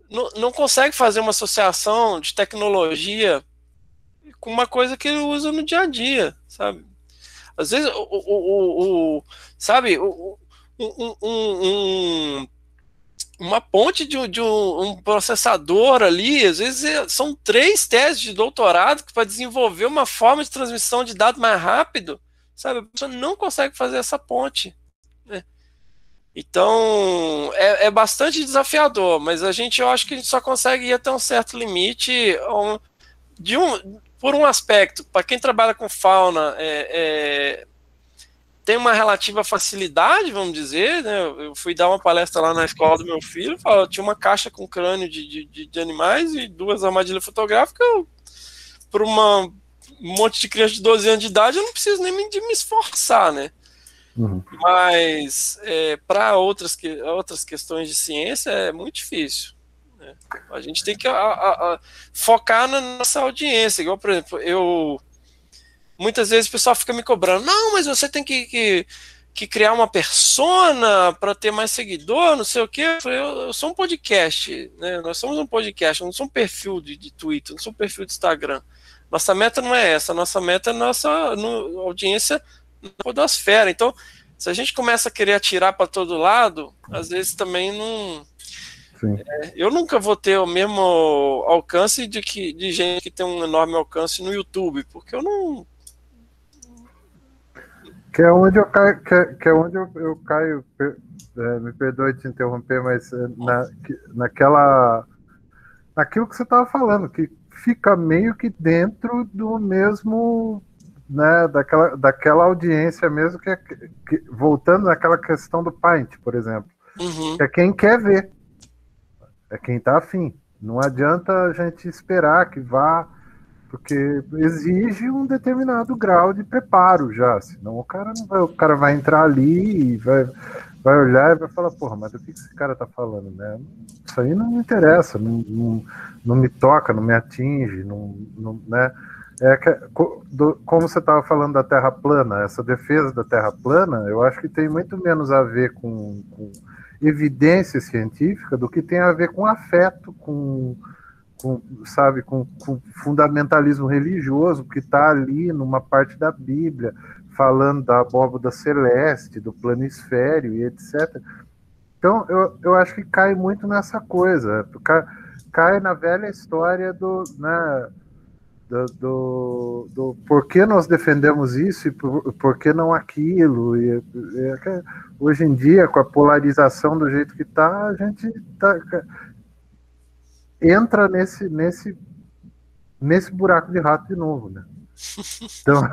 não consegue fazer uma associação de tecnologia com uma coisa que ele usa no dia a dia, sabe? Às vezes, sabe, uma ponte de um processador ali, às vezes são 3 teses de doutorado para desenvolver uma forma de transmissão de dados mais rápido, sabe? A pessoa não consegue fazer essa ponte, né? Então, é bastante desafiador, mas eu acho que a gente só consegue ir até um certo limite, por um aspecto, para quem trabalha com fauna, tem uma relativa facilidade, vamos dizer, né? Eu fui dar uma palestra lá na escola do meu filho, tinha uma caixa com crânio de animais e 2 armadilhas fotográficas. Para um monte de criança de 12 anos de idade, eu não preciso nem de me esforçar, né? Uhum. Mas para outras questões de ciência é muito difícil, né? A gente tem que focar na nossa audiência. Igual, por exemplo, muitas vezes o pessoal fica me cobrando, não, mas você tem que criar uma persona para ter mais seguidor, não sei o quê. Eu sou um podcast, né? Nós somos um podcast, não somos um perfil de Twitter, não somos um perfil de Instagram. Nossa meta não é essa, nossa meta é nossa audiência na podosfera. Então, se a gente começa a querer atirar para todo lado, às vezes também não... eu nunca vou ter o mesmo alcance de gente que tem um enorme alcance no YouTube, porque eu não... Que é onde eu caio, me perdoe te interromper, mas naquilo que você estava falando, que fica meio que dentro do mesmo, né, daquela audiência mesmo, que voltando naquela questão do Paint, por exemplo, que é quem quer ver, é quem está afim. Não adianta a gente esperar que vá, porque exige um determinado grau de preparo já, senão o cara vai entrar ali e vai olhar e vai falar, porra, mas do que esse cara tá falando, né? Isso aí não me interessa, não me toca, não me atinge, né? Como você estava falando da Terra plana, essa defesa da Terra plana, eu acho que tem muito menos a ver com evidência científica do que tem a ver com afeto, com fundamentalismo religioso, que está ali numa parte da Bíblia, falando da abóbada celeste, do planisfério e etc. Então, eu acho que cai muito nessa coisa, cai na velha história do por que nós defendemos isso e por que não aquilo. Hoje em dia, com a polarização do jeito que está, a gente entra nesse buraco de rato de novo, né? Então...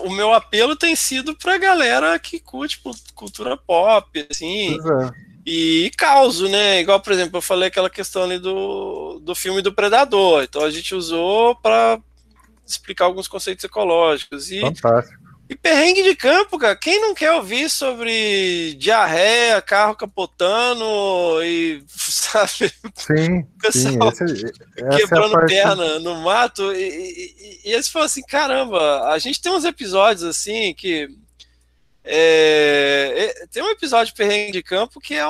o meu apelo tem sido pra galera que curte cultura pop, assim, e causo, né? Igual, por exemplo, eu falei aquela questão ali do filme do Predador, então a gente usou para explicar alguns conceitos ecológicos. Fantástico. E perrengue de campo, cara, quem não quer Sim, diarreia, carro capotando e, sabe, pessoal quebrando perna no mato, e eles falam assim, caramba, a gente tem uns episódios assim que tem um episódio de perrengue de campo que é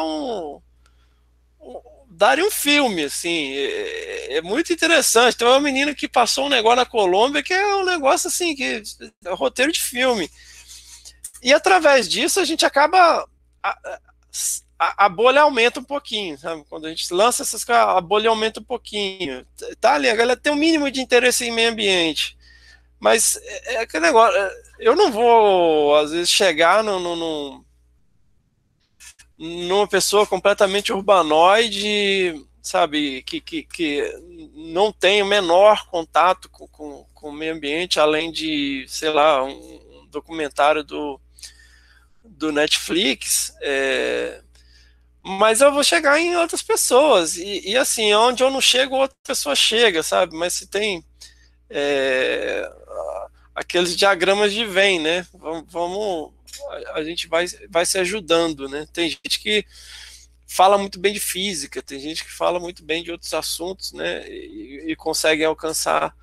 daria um filme, assim, é muito interessante. Tem uma menina que passou um negócio na Colômbia que é um negócio assim, que é um roteiro de filme. E através disso a gente acaba a bolha aumenta um pouquinho, sabe? Quando a gente lança essas coisas, a bolha aumenta um pouquinho. Tá ali, a galera tem um mínimo de interesse em meio ambiente. Mas é aquele negócio, eu não vou, às vezes, chegar numa pessoa completamente urbanoide, sabe, que não tem o menor contato com o meio ambiente, além de, sei lá, um documentário do Netflix, mas eu vou chegar em outras pessoas, e assim, onde eu não chego, outra pessoa chega, sabe, mas se tem aqueles diagramas de Venn, né, a gente vai se ajudando, né? Tem gente que fala muito bem de física, tem gente que fala muito bem de outros assuntos, né? E consegue alcançar.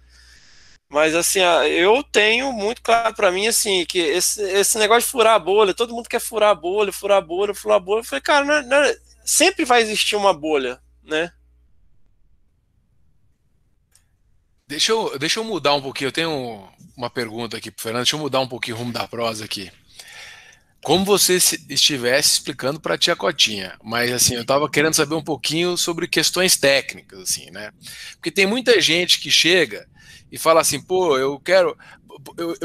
Mas assim, eu tenho muito claro para mim assim que esse negócio de furar a bolha, todo mundo quer furar a bolha, furar a bolha, furar a bolha. Eu falei, cara, sempre vai existir uma bolha, né? Deixa eu mudar um pouquinho. Eu tenho uma pergunta aqui para o Fernando. Deixa eu mudar um pouquinho o rumo da prosa aqui. Como você estivesse explicando para a tia Cotinha, mas assim, eu estava querendo saber um pouquinho sobre questões técnicas, assim, né? Porque tem muita gente que chega e fala assim, pô, eu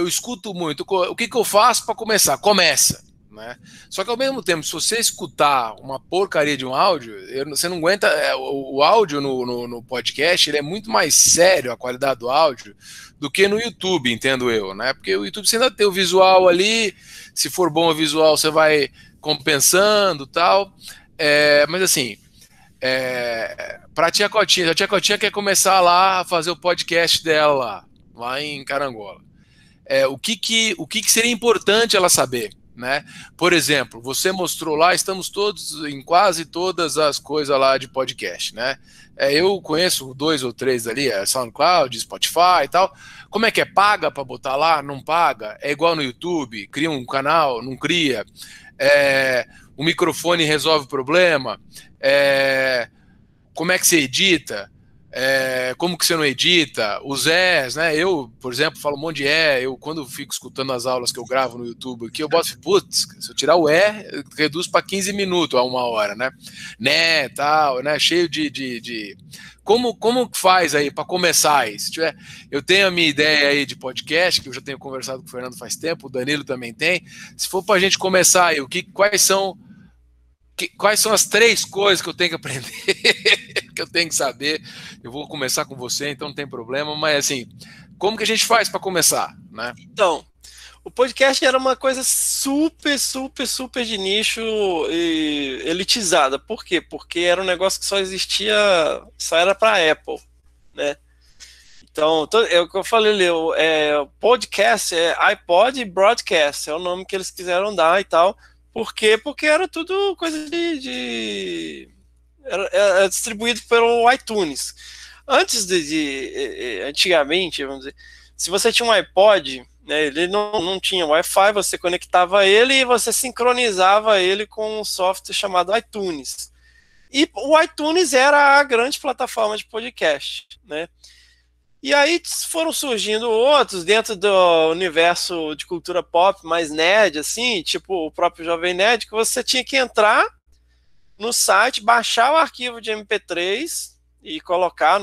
escuto muito, o que eu faço para começar? Começa. Né? Só que ao mesmo tempo, se você escutar uma porcaria de um áudio, você não aguenta. O áudio no podcast ele é muito mais sério, a qualidade do áudio, do que no YouTube, entendo eu, né? Porque o YouTube você ainda tem o visual ali, se for bom o visual, você vai compensando tal. Mas assim, para a tia Cotinha quer começar lá a fazer o podcast dela lá em Carangola. O que seria importante ela saber? Né? Por exemplo, você mostrou lá, estamos todos em quase todas as coisas lá de podcast, né? Eu conheço 2 ou 3 ali, SoundCloud, Spotify e tal. Como é que é? Paga para botar lá? Não paga? É igual no YouTube? Cria um canal? Não cria? O microfone resolve o problema? Como é que você edita? Como que você não edita, os és, né? Eu, por exemplo, falo um monte de eu quando fico escutando as aulas que eu gravo no YouTube aqui, eu boto, putz, se eu tirar o reduz para 15 minutos a 1 hora, né? Tal, né? Cheio de... Como faz aí para começar aí? Se tiver, eu tenho a minha ideia aí de podcast, que eu já tenho conversado com o Fernando faz tempo, o Danilo também tem. Se for para a gente começar aí, quais são as 3 coisas que eu tenho que aprender, que eu tenho que saber? Eu vou começar com você, então não tem problema, mas assim, como que a gente faz para começar, né? Então, o podcast era uma coisa super, super, super de nicho e elitizada. Por quê? Porque era um negócio que só era para Apple, né? Então, é o que eu falei, Leo, podcast iPod Broadcast, é o nome que eles quiseram dar e tal. Por quê? Porque era tudo coisa era distribuído pelo iTunes. Antigamente, vamos dizer, se você tinha um iPod, né, ele não tinha Wi-Fi, você conectava ele e você sincronizava ele com um software chamado iTunes. E o iTunes era a grande plataforma de podcast, né? E aí foram surgindo outros dentro do universo de cultura pop mais nerd, assim, tipo o próprio Jovem Nerd, que você tinha que entrar no site, baixar o arquivo de MP3 e colocar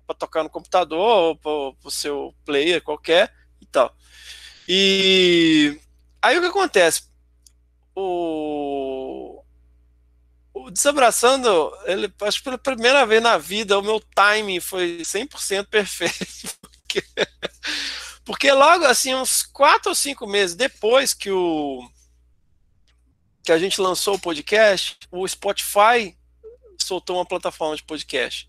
para tocar no computador ou para o seu player qualquer e tal. E aí o que acontece? O Desabraçando, acho que pela primeira vez na vida o meu timing foi 100% perfeito. Porque logo assim, uns 4 ou 5 meses depois que a gente lançou o podcast, o Spotify soltou uma plataforma de podcast.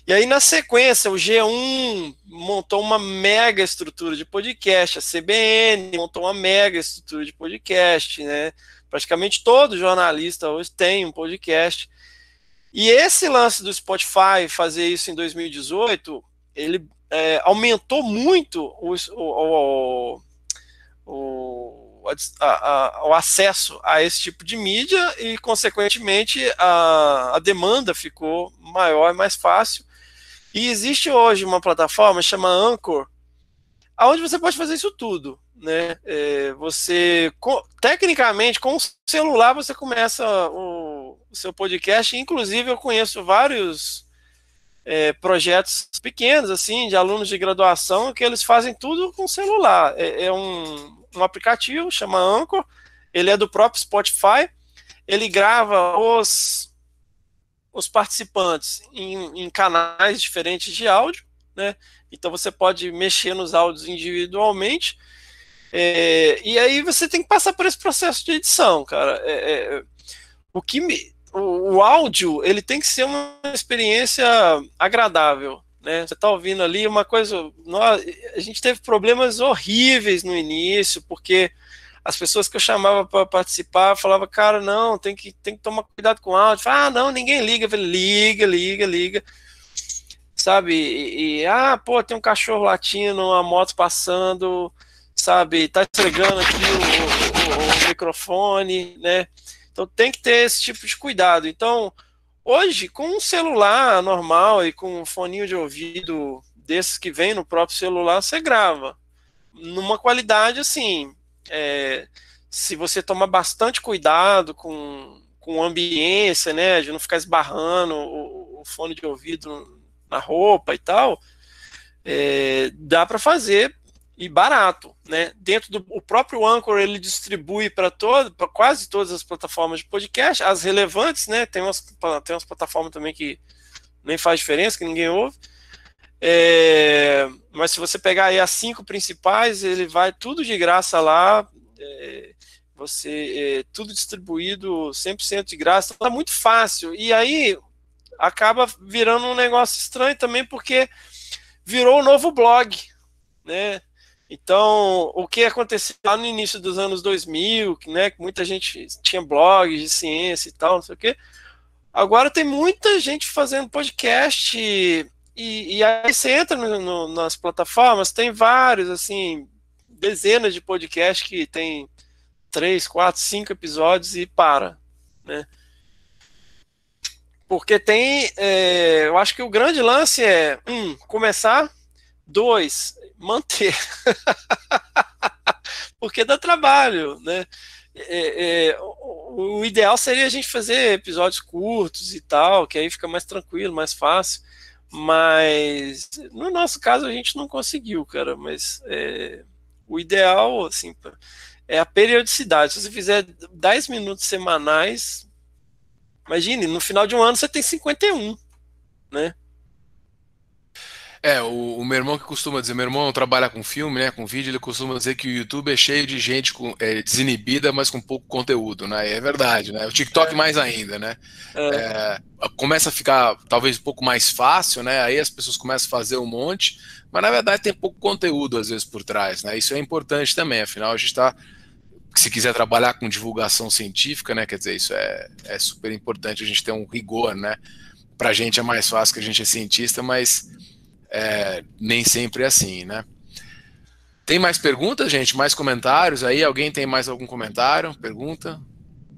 E aí, na sequência, o G1 montou uma mega estrutura de podcast, a CBN montou uma mega estrutura de podcast, né? Praticamente todo jornalista hoje tem um podcast. E esse lance do Spotify fazer isso em 2018, ele aumentou muito o acesso a esse tipo de mídia e, consequentemente, a demanda ficou maior e mais fácil. E existe hoje uma plataforma chamada Anchor, onde você pode fazer isso tudo, né? Tecnicamente, com o celular, você começa o seu podcast. Inclusive, eu conheço vários projetos pequenos, assim, de alunos de graduação, que eles fazem tudo com celular. Um aplicativo, chama Anchor, ele é do próprio Spotify, ele grava os participantes em canais diferentes de áudio, né? Então você pode mexer nos áudios individualmente, e aí você tem que passar por esse processo de edição, cara. O áudio, ele tem que ser uma experiência agradável, né? Você está ouvindo ali uma coisa... a gente teve problemas horríveis no início, porque as pessoas que eu chamava para participar falavam, cara, não, tem que tomar cuidado com o áudio. Não, ninguém liga. Eu falei, liga. Sabe? Pô, tem um cachorro latindo, uma moto passando, sabe? Tá estragando aqui o microfone, né? Então tem que ter esse tipo de cuidado. Então, hoje, com um celular normal e com um foninho de ouvido desses que vem no próprio celular, você grava. Numa qualidade, assim, se você tomar bastante cuidado com a ambiência, né, de não ficar esbarrando o fone de ouvido na roupa e tal, dá para fazer, e barato, né? Dentro do o próprio Anchor, ele distribui para quase todas as plataformas de podcast, as relevantes, né? Tem umas plataformas também que nem faz diferença, que ninguém ouve. Mas se você pegar aí as 5 principais, ele vai tudo de graça lá, tudo distribuído 100% de graça, tá muito fácil. E aí acaba virando um negócio estranho também, porque virou um novo blog, né? Então, o que aconteceu lá no início dos anos 2000, né, que muita gente tinha blogs de ciência e tal, não sei o quê, agora tem muita gente fazendo podcast, e aí você entra nas plataformas, tem vários, assim, dezenas de podcasts que tem 3, 4, 5 episódios e para, né? Porque eu acho que o grande lance é, começar, 2, manter. Porque dá trabalho, né? O ideal seria a gente fazer episódios curtos e tal, que aí fica mais tranquilo, mais fácil. Mas no nosso caso a gente não conseguiu, cara. Mas o ideal, assim, é a periodicidade. Se você fizer 10 minutos semanais, imagine, no final de um ano você tem 51, né? O meu irmão que costuma dizer, meu irmão trabalha com filme, né, com vídeo, ele costuma dizer que o YouTube é cheio de gente desinibida, mas com pouco conteúdo, né? E é verdade, né? O TikTok mais ainda, né? Começa a ficar talvez um pouco mais fácil, né? Aí as pessoas começam a fazer um monte, mas na verdade tem pouco conteúdo às vezes por trás, né? Isso é importante também, afinal a gente está, se quiser trabalhar com divulgação científica, né? Quer dizer, isso é super importante a gente ter um rigor, né? Pra gente é mais fácil que a gente é cientista, mas nem sempre é assim, né? Tem mais perguntas, gente? Mais comentários aí? Alguém tem mais algum comentário? Pergunta?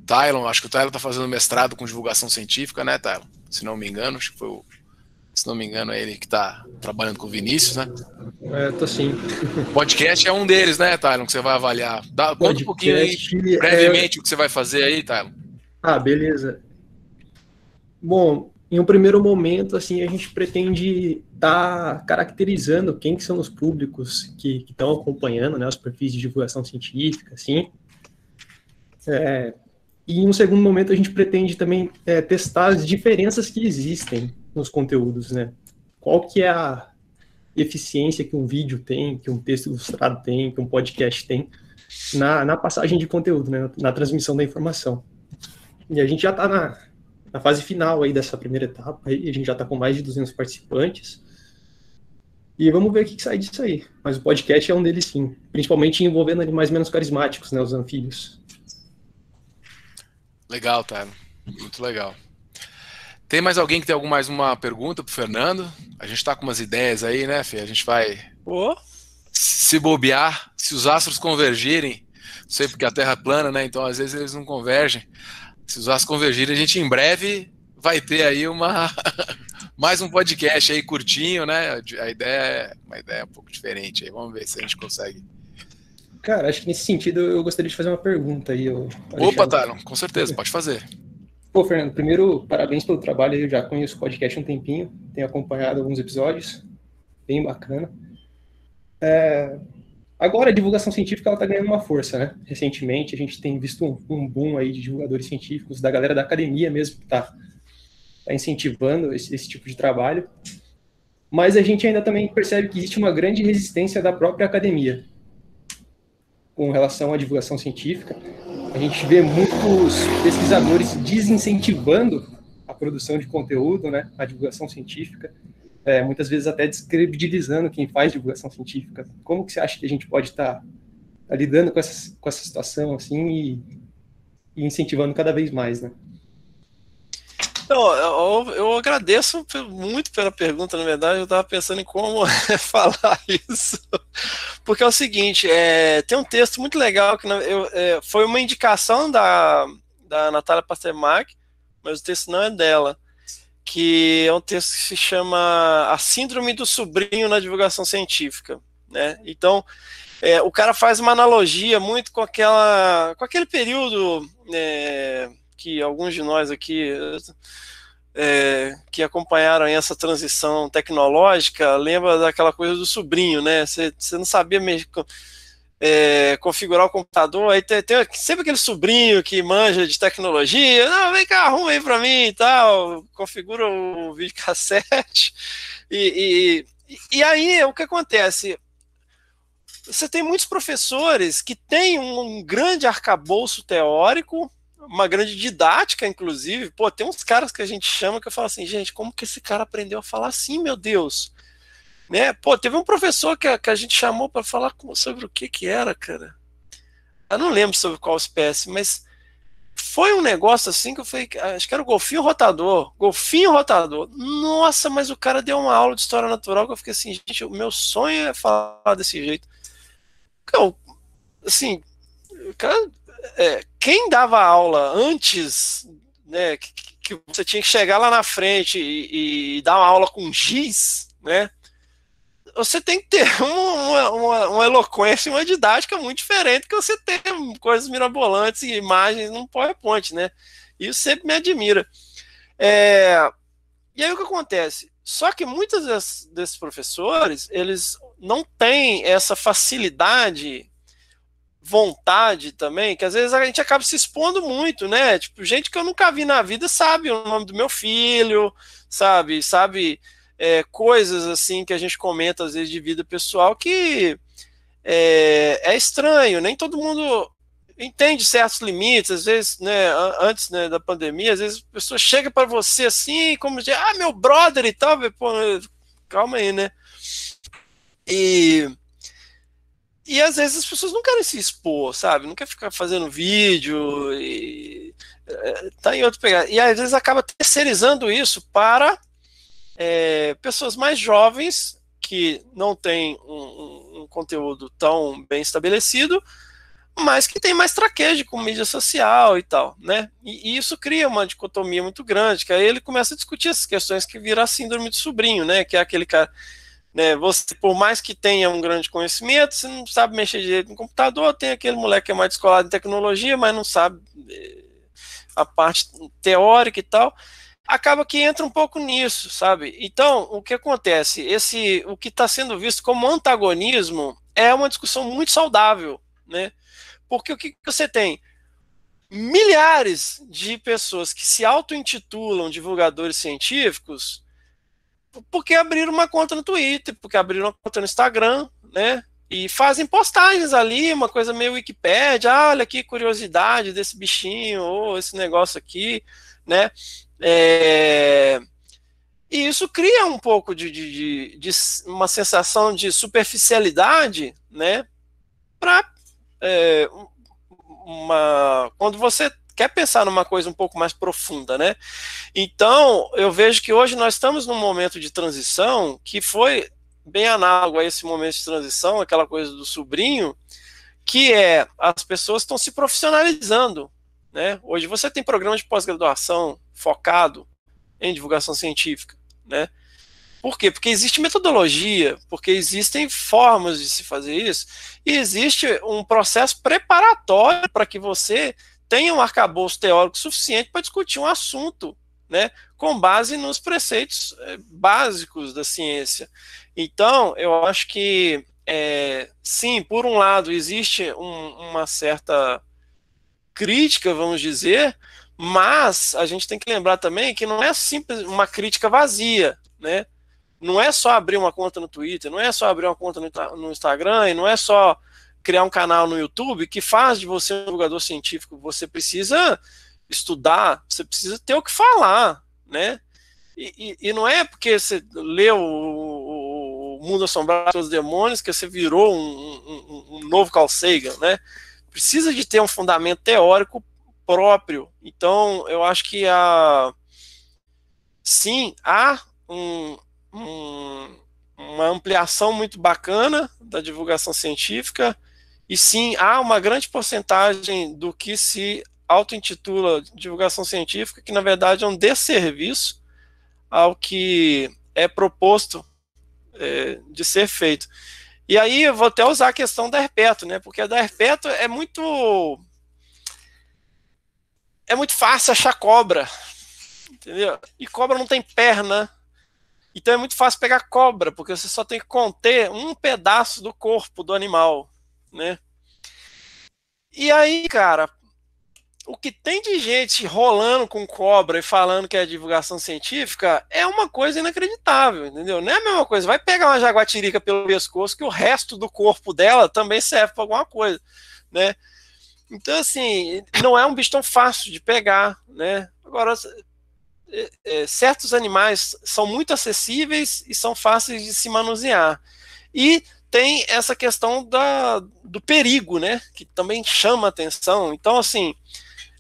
Tylon, acho que o Tylon está fazendo mestrado com divulgação científica, né, Tylon? Se não me engano, acho que se não me engano, é ele que está trabalhando com o Vinícius, né? Tô sim. Podcast é um deles, né, Tylon, que você vai avaliar. Conta um pouquinho aí, brevemente, o que você vai fazer aí, Tylon. Beleza. Bom, em um primeiro momento, assim, a gente pretende estar caracterizando quem que são os públicos que estão acompanhando, né, os perfis de divulgação científica, assim. E em um segundo momento a gente pretende também testar as diferenças que existem nos conteúdos, né? Qual que é a eficiência que um vídeo tem, que um texto ilustrado tem, que um podcast tem na passagem de conteúdo, né, na transmissão da informação. E a gente já está na fase final aí dessa primeira etapa, aí a gente já está com mais de 200 participantes, e vamos ver o que sai disso aí. Mas o podcast é um deles sim, principalmente envolvendo animais menos carismáticos, né, os anfíbios. Legal, Tylon, muito legal. Tem mais alguém que tem mais uma pergunta para o Fernando? A gente está com umas ideias aí, né, Fê? A gente vai se bobear, se os astros convergirem, não sei porque a Terra é plana, né, então às vezes eles não convergem. Se os astros convergirem, a gente em breve vai ter aí mais um podcast aí curtinho, né? A ideia é uma ideia um pouco diferente aí. Vamos ver se a gente consegue. Cara, acho que nesse sentido eu gostaria de fazer uma pergunta aí. Opa, Tylon, com certeza, pode fazer. Pô, Fernando, primeiro, parabéns pelo trabalho. Eu já conheço o podcast há um tempinho, tenho acompanhado alguns episódios, bem bacana. Agora a divulgação científica está ganhando uma força, né? Recentemente a gente tem visto um boom aí de divulgadores científicos, da galera da academia mesmo, que está incentivando esse tipo de trabalho. Mas a gente ainda também percebe que existe uma grande resistência da própria academia com relação à divulgação científica. A gente vê muitos pesquisadores desincentivando a produção de conteúdo, né? A divulgação científica. Muitas vezes até descredibilizando quem faz divulgação científica. Como que você acha que a gente pode estar lidando com essa situação assim e incentivando cada vez mais, né? Eu agradeço muito pela pergunta, na verdade, eu estava pensando em como falar isso, porque é o seguinte, tem um texto muito legal, que foi uma indicação da da Natália Pasternak, mas o texto não é dela, que é um texto que se chama A Síndrome do Sobrinho na Divulgação Científica, né? Então, o cara faz uma analogia muito com aquele período que alguns de nós aqui que acompanharam essa transição tecnológica, lembra daquela coisa do sobrinho, né? Você não sabia configurar o computador, aí tem sempre aquele sobrinho que manja de tecnologia, não, vem cá, arruma aí pra mim e tal, configura o videocassete, e aí o que acontece? Você tem muitos professores que têm um grande arcabouço teórico, uma grande didática, inclusive. Pô, tem uns caras que a gente chama que eu falo assim, gente, como que esse cara aprendeu a falar assim, meu Deus? Né? Pô, teve um professor que a gente chamou para falar sobre o que era, cara. Eu não lembro sobre qual espécie, mas foi um negócio assim que eu falei, acho que era o golfinho rotador. Golfinho rotador. Nossa, mas o cara deu uma aula de história natural que eu fiquei assim, gente, o meu sonho é falar desse jeito. Assim, cara, quem dava aula antes, né, que você tinha que chegar lá na frente e dar uma aula com giz, né, você tem que ter uma eloquência e uma didática muito diferente que você ter coisas mirabolantes e imagens num PowerPoint, né, isso sempre me admira. E aí o que acontece? Só que muitos desses professores, eles não têm essa facilidade, vontade também, que às vezes a gente acaba se expondo muito, né? Tipo, gente que eu nunca vi na vida sabe o nome do meu filho, sabe coisas assim que a gente comenta às vezes de vida pessoal que é estranho, nem todo mundo entende certos limites, às vezes, né, antes, né, da pandemia, às vezes a pessoa chega para você assim, como dizer, meu brother e tal, pô, calma aí, né? E às vezes as pessoas não querem se expor, sabe? Não quer ficar fazendo vídeo e tá em outro pegado. E às vezes acaba terceirizando isso para pessoas mais jovens que não têm um conteúdo tão bem estabelecido, mas que tem mais traquejo com mídia social e tal, né? E isso cria uma dicotomia muito grande, que aí ele começa a discutir essas questões que vira a síndrome do sobrinho, né? Que é aquele cara, né? Você, por mais que tenha um grande conhecimento, você não sabe mexer direito no computador, tem aquele moleque que é mais descolado em tecnologia, mas não sabe a parte teórica e tal, acaba que entra um pouco nisso, sabe? Então, o que acontece? O que está sendo visto como antagonismo é uma discussão muito saudável, né? Porque o que você tem? Milhares de pessoas que se auto-intitulam divulgadores científicos porque abriram uma conta no Twitter, porque abriram uma conta no Instagram, né? E fazem postagens ali, uma coisa meio Wikipédia, olha que curiosidade desse bichinho, ou esse negócio aqui, né? E isso cria um pouco de uma sensação de superficialidade, né? Quando você quer pensar numa coisa um pouco mais profunda, né? Então, eu vejo que hoje nós estamos num momento de transição que foi bem análogo a esse momento de transição, aquela coisa do sobrinho, que as pessoas estão se profissionalizando, né? Hoje você tem programa de pós-graduação focado em divulgação científica, né? Por quê? Porque existe metodologia, porque existem formas de se fazer isso, e existe um processo preparatório para que você tenha um arcabouço teórico suficiente para discutir um assunto, né, com base nos preceitos básicos da ciência. Então, eu acho que, sim, por um lado, existe uma certa crítica, vamos dizer, mas a gente tem que lembrar também que não é simples uma crítica vazia, né? Não é só abrir uma conta no Twitter, não é só abrir uma conta no Instagram, e não é só criar um canal no YouTube que faz de você um divulgador científico. Você precisa estudar, você precisa ter o que falar, né? E não é porque você leu o Mundo Assombrado dos Demônios que você virou um novo Carl Sagan, né? Precisa de ter um fundamento teórico próprio. Então, eu acho que sim, há uma ampliação muito bacana da divulgação científica, e sim, há uma grande porcentagem do que se auto-intitula divulgação científica, que na verdade é um desserviço ao que é proposto de ser feito. E aí eu vou até usar a questão da herpeto, né? Porque a da herpeto é muito fácil achar cobra, entendeu? E cobra não tem perna, então é muito fácil pegar cobra, porque você só tem que conter um pedaço do corpo do animal, né? E aí, cara, o que tem de gente rolando com cobra e falando que é divulgação científica é uma coisa inacreditável, entendeu? Não é a mesma coisa. Vai pegar uma jaguatirica pelo pescoço que o resto do corpo dela também serve para alguma coisa, né? Então, assim, não é um bicho tão fácil de pegar, né? Agora, certos animais são muito acessíveis e são fáceis de se manusear. E tem essa questão do perigo, né? Que também chama atenção. Então, assim,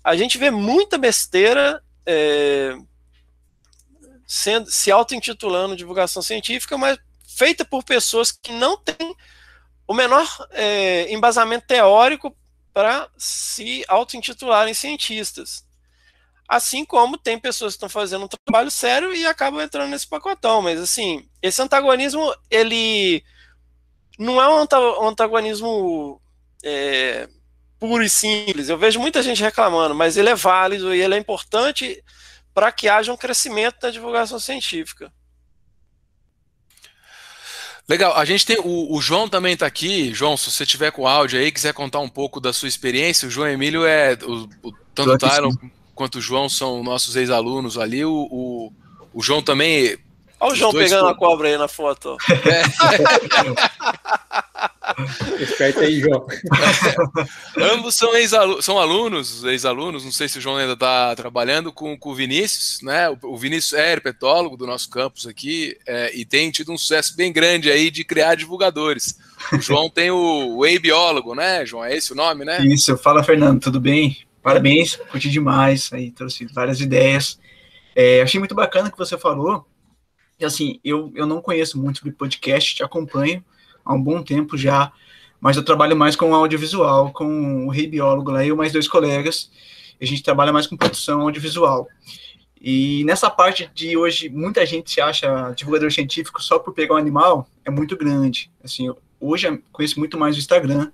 a gente vê muita besteira se auto-intitulando divulgação científica, mas feita por pessoas que não têm o menor embasamento teórico para se auto-intitularem cientistas. Assim como tem pessoas que estão fazendo um trabalho sério e acabam entrando nesse pacotão. Mas, assim, esse antagonismo, ele não é um antagonismo puro e simples. Eu vejo muita gente reclamando, mas ele é válido e ele é importante para que haja um crescimento da divulgação científica. Legal, a gente tem o João também está aqui. João, se você tiver com o áudio aí, quiser contar um pouco da sua experiência, o João Emílio tanto o Tylon quanto o João são nossos ex-alunos ali. O João também. Olha o João pegando a cobra aí na foto. Esperto aí, João. Ambos são ex-alunos, não sei se o João ainda está trabalhando com o Vinícius, né? O Vinícius é herpetólogo do nosso campus aqui e tem tido um sucesso bem grande aí de criar divulgadores. O João tem o Whey-biólogo, né, João? É esse o nome, né? Isso, fala, Fernando, tudo bem? Parabéns, curti demais, aí trouxe várias ideias. Achei muito bacana o que você falou. E assim, eu não conheço muito sobre podcast, te acompanho há um bom tempo já, mas eu trabalho mais com audiovisual, com o Whey-biólogo lá, eu mais 2 colegas, a gente trabalha mais com produção audiovisual. E nessa parte de hoje, muita gente se acha divulgador científico só por pegar um animal, é muito grande. Assim, hoje eu conheço muito mais o Instagram,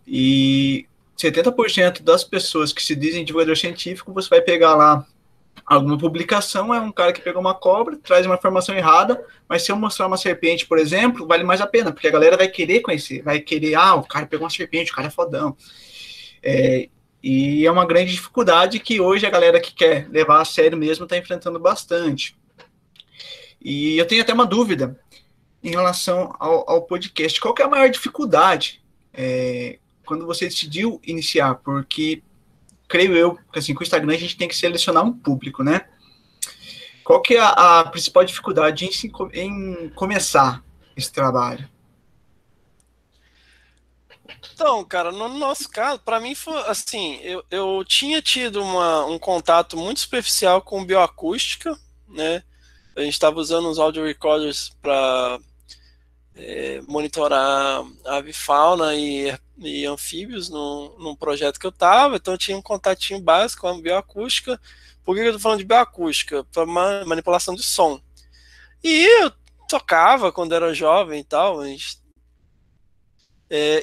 e 70% das pessoas que se dizem divulgador científico, você vai pegar lá alguma publicação, é um cara que pegou uma cobra, traz uma informação errada, mas se eu mostrar uma serpente, por exemplo, vale mais a pena, porque a galera vai querer conhecer, vai querer, o cara pegou uma serpente, o cara é fodão. E é uma grande dificuldade que hoje a galera que quer levar a sério mesmo está enfrentando bastante. E eu tenho até uma dúvida em relação ao podcast. Qual que é a maior dificuldade quando você decidiu iniciar? Porque creio eu, que assim, com o Instagram a gente tem que selecionar um público, né? Qual que é a principal dificuldade em começar esse trabalho? Então, cara, no nosso caso, para mim foi assim, eu tinha tido um contato muito superficial com bioacústica, né? A gente estava usando os audio recorders para monitorar avifauna e anfíbios num projeto que eu estava, então eu tinha um contatinho básico com a bioacústica. Por que eu estou falando de bioacústica? Para manipulação de som. E eu tocava quando era jovem e tal,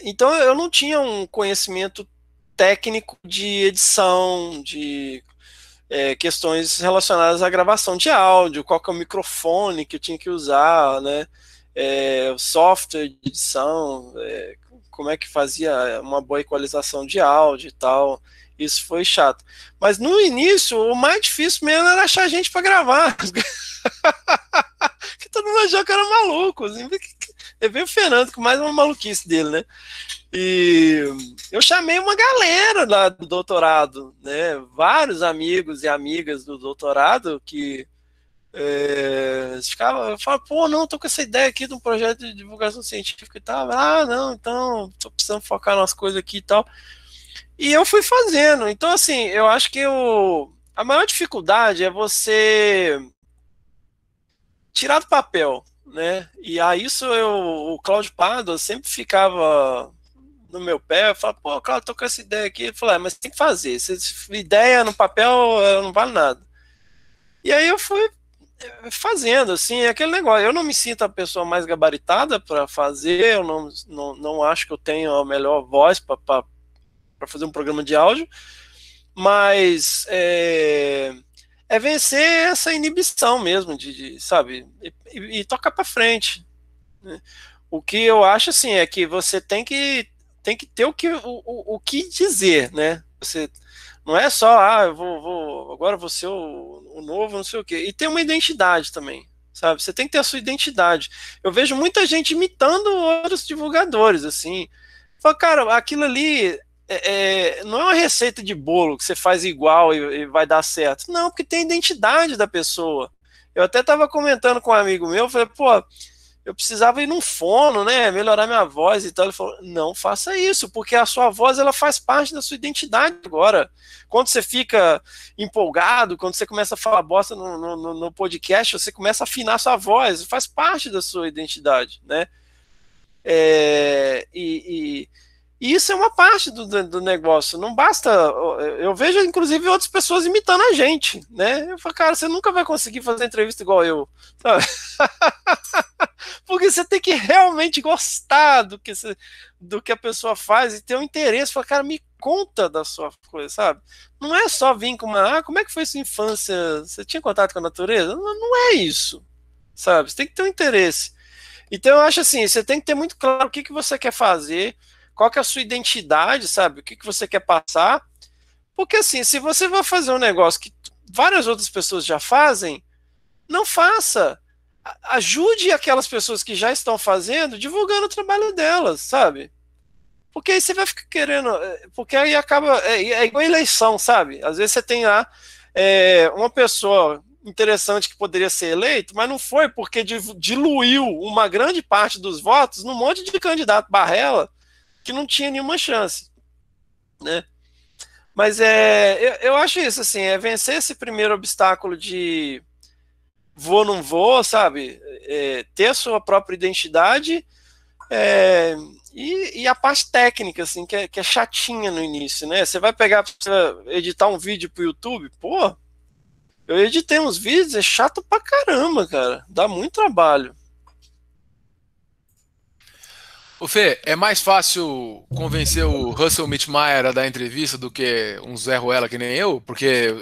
então eu não tinha um conhecimento técnico de edição, de questões relacionadas à gravação de áudio, qual que é o microfone que eu tinha que usar, né? O software de edição, como é que fazia uma boa equalização de áudio e tal. Isso foi chato. Mas no início, o mais difícil mesmo era achar gente para gravar. Que todo mundo achou que era maluco. Assim. Eu vi o Fernando com mais uma maluquice dele, né? E eu chamei uma galera lá do doutorado, né? Vários amigos e amigas do doutorado que falavam, pô, não, tô com essa ideia aqui de um projeto de divulgação científica e tal. Não, então, tô precisando focar nas coisas aqui e tal. E eu fui fazendo. Então, assim, eu acho que a maior dificuldade é você tirar do papel, né? E a isso o Cláudio Pádua sempre ficava no meu pé, eu falo, pô, Claudio, tô com essa ideia aqui. Ele falou, mas tem que fazer, ideia no papel não vale nada. E aí eu fui fazendo, assim, aquele negócio. Eu não me sinto a pessoa mais gabaritada para fazer, eu não acho que eu tenho a melhor voz para fazer um programa de áudio, mas é vencer essa inibição mesmo, sabe, e tocar para frente, né? O que eu acho, assim, é que você tem que ter o que dizer, né? Você não é só, agora vou ser o novo, não sei o quê. E tem uma identidade também, sabe? Você tem que ter a sua identidade. Eu vejo muita gente imitando outros divulgadores, assim. Fala, cara, aquilo ali não é uma receita de bolo que você faz igual e vai dar certo. Não, porque tem a identidade da pessoa. Eu até estava comentando com um amigo meu, falei, pô, eu precisava ir num fono, né, melhorar minha voz e tal. Ele falou, não faça isso, porque a sua voz, ela faz parte da sua identidade agora. Quando você fica empolgado, quando você começa a falar bosta no podcast, você começa a afinar a sua voz, faz parte da sua identidade, né? E isso é uma parte do negócio. Não basta. Eu vejo, inclusive, outras pessoas imitando a gente, né? Eu falo, cara, você nunca vai conseguir fazer entrevista igual eu, sabe? Porque você tem que realmente gostar do que a pessoa faz e ter um interesse. Fala, cara, me conta da sua coisa, sabe? Não é só vir com como é que foi sua infância? Você tinha contato com a natureza? Não é isso, sabe? Você tem que ter um interesse. Então eu acho assim, você tem que ter muito claro o que você quer fazer, qual que é a sua identidade, sabe? O que você quer passar. Porque assim, se você vai fazer um negócio que várias outras pessoas já fazem, não faça. Ajude aquelas pessoas que já estão fazendo, divulgando o trabalho delas, sabe? Porque aí você vai ficar querendo... Porque aí acaba... É igual eleição, sabe? Às vezes você tem lá uma pessoa interessante que poderia ser eleito, mas não foi porque diluiu uma grande parte dos votos num monte de candidato barrela que não tinha nenhuma chance, né? Mas eu acho isso, assim, vencer esse primeiro obstáculo de vou, não vou, sabe? Ter a sua própria identidade e a parte técnica, assim, que é chatinha no início, né? Você vai pegar pra editar um vídeo pro YouTube, pô, eu editei uns vídeos, é chato pra caramba, cara. Dá muito trabalho. Ô Fê, é mais fácil convencer o Russell Mitmaier a dar entrevista do que um Zé Ruela que nem eu? Porque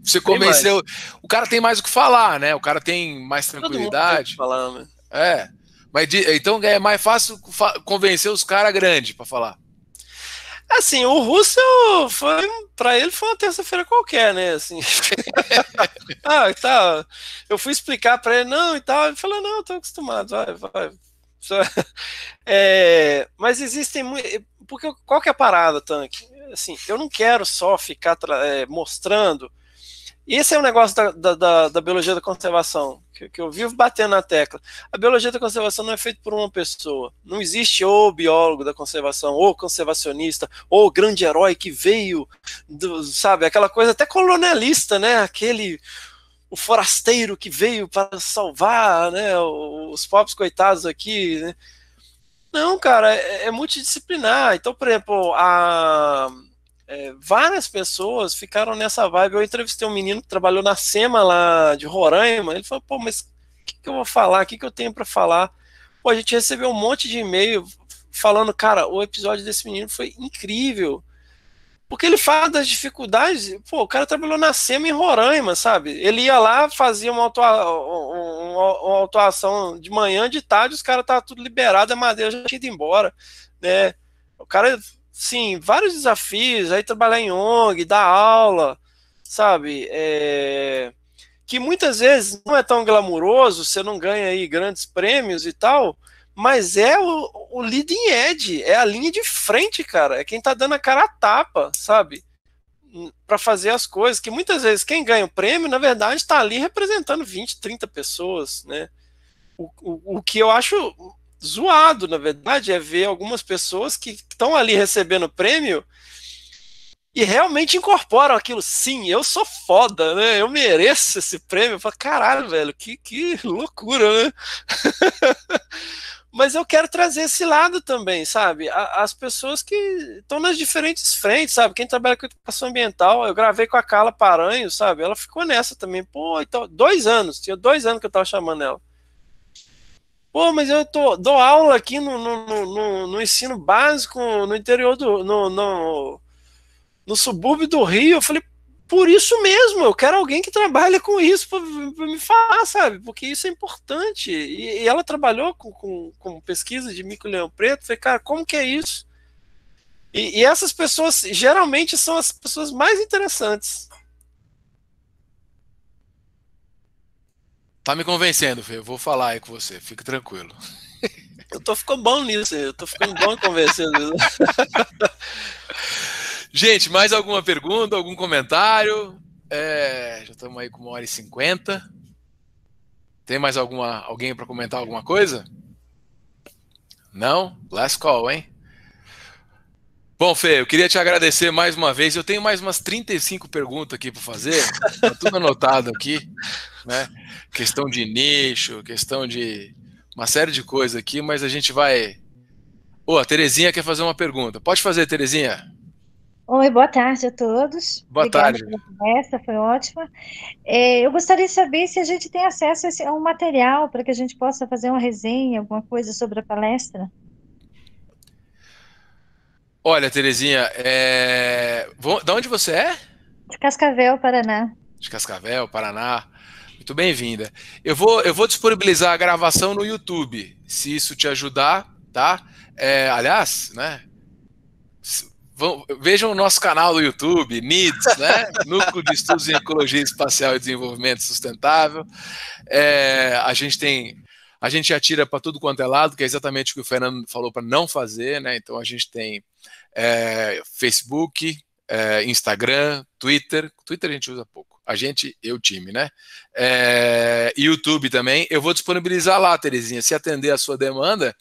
você convenceu... O cara tem mais o que falar, né? O cara tem mais tranquilidade. Todo mundo tem o que falar, né? Mas então é mais fácil convencer os caras grandes para falar. Assim, o Russell pra ele foi uma terça-feira qualquer, né? Assim. Tá. Eu fui explicar pra ele, não, e tal. Ele falou, não, eu tô acostumado, vai. Mas existem porque qual que é a parada, Tanque? Assim, eu não quero só ficar mostrando. E esse é um negócio da biologia da conservação que eu vivo batendo na tecla. A biologia da conservação não é feita por uma pessoa. Não existe o biólogo da conservação, ou conservacionista, ou grande herói que veio sabe, aquela coisa até colonialista, né? O forasteiro que veio para salvar, né, os pobres coitados aqui, né? Não, cara, é multidisciplinar. Então, por exemplo, várias pessoas ficaram nessa vibe. Eu entrevistei um menino que trabalhou na SEMA lá de Roraima. Ele falou, pô, mas o que eu vou falar? O que eu tenho para falar? Pô, a gente recebeu um monte de e-mail falando, cara, o episódio desse menino foi incrível. Porque ele fala das dificuldades. Pô, o cara trabalhou na SEMA em Roraima, sabe? Ele ia lá, fazia uma autuação de manhã, de tarde, os caras estavam tudo liberado, a madeira já tinha ido embora, né? O cara, sim, vários desafios, aí trabalhar em ONG, dar aula, sabe? Que muitas vezes não é tão glamuroso, você não ganha aí grandes prêmios e tal, mas é o leading edge, é a linha de frente, cara. É quem tá dando a cara a tapa, sabe? Para fazer as coisas. Que muitas vezes quem ganha o prêmio, na verdade, está ali representando 20, 30 pessoas, né? O que eu acho zoado, na verdade, é ver algumas pessoas que estão ali recebendo o prêmio e realmente incorporam aquilo. Sim, eu sou foda, né? Eu mereço esse prêmio. Eu falo, caralho, velho, que loucura, né? Mas eu quero trazer esse lado também, sabe? As pessoas que estão nas diferentes frentes, sabe? Quem trabalha com educação ambiental, eu gravei com a Carla Paranhos, sabe? Ela ficou nessa também. Pô, então, 2 anos, tinha 2 anos que eu tava chamando ela. Pô, mas eu dou aula aqui no ensino básico, no interior no subúrbio do Rio. Eu falei, por isso mesmo, eu quero alguém que trabalhe com isso para me falar, sabe? Porque isso é importante. E ela trabalhou com pesquisa de mico-leão preto. Eu falei, cara, como que é isso? E essas pessoas geralmente são as pessoas mais interessantes. Tá me convencendo, Fê. Eu vou falar aí com você. Fique tranquilo. Eu tô ficando bom nisso. Eu tô ficando bom em convencer. Gente, mais alguma pergunta, algum comentário? Já estamos aí com 1h50. Tem mais alguém para comentar alguma coisa? Não? Last call, hein? Bom, Fê, eu queria te agradecer mais uma vez. Eu tenho mais umas 35 perguntas aqui para fazer. Está tudo anotado aqui, né? Questão de nicho, questão de uma série de coisas aqui, mas a gente vai... A Terezinha quer fazer uma pergunta. Pode fazer, Terezinha? Oi, boa tarde a todos. Boa Obrigada tarde. pela conversa, foi ótima. Eu gostaria de saber se a gente tem acesso a um material para que a gente possa fazer uma resenha, alguma coisa sobre a palestra. Olha, Terezinha, de onde você é? De Cascavel, Paraná. De Cascavel, Paraná. Muito bem-vinda. Eu vou disponibilizar a gravação no YouTube, se isso te ajudar, tá? Aliás, né? Vejam o nosso canal do YouTube, NEEDS, né? Núcleo de Estudos em Ecologia Espacial e Desenvolvimento Sustentável. A gente atira para tudo quanto é lado, que é exatamente o que o Fernando falou para não fazer, né? Então a gente tem Facebook, Instagram, Twitter a gente usa pouco. O time, né? YouTube também. Eu vou disponibilizar lá, Terezinha. Se atender a sua demanda,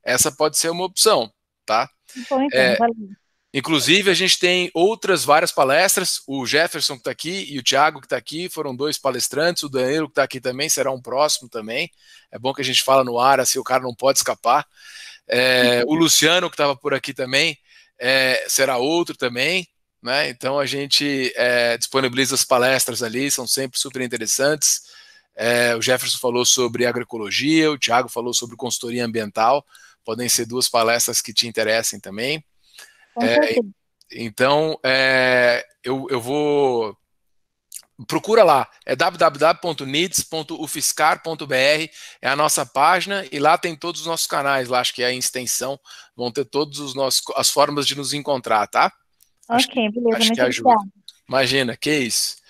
essa pode ser uma opção, tá? Bom, então, valeu. Inclusive, a gente tem várias palestras. O Jefferson que está aqui e o Thiago que está aqui foram 2 palestrantes. O Danilo que está aqui também será um próximo também. É bom que a gente fala no ar, assim o cara não pode escapar. O Luciano que estava por aqui também será outro também, né? Então a gente disponibiliza as palestras ali, são sempre super interessantes. O Jefferson falou sobre agroecologia, o Thiago falou sobre consultoria ambiental. Podem ser 2 palestras que te interessem também. Então, eu vou... Procura lá, www.needs.ufscar.br, é a nossa página, e lá tem todos os nossos canais, lá acho que é a extensão, vão ter todas as formas de nos encontrar, tá? Ok, beleza, acho que ajuda. Imagina, que isso.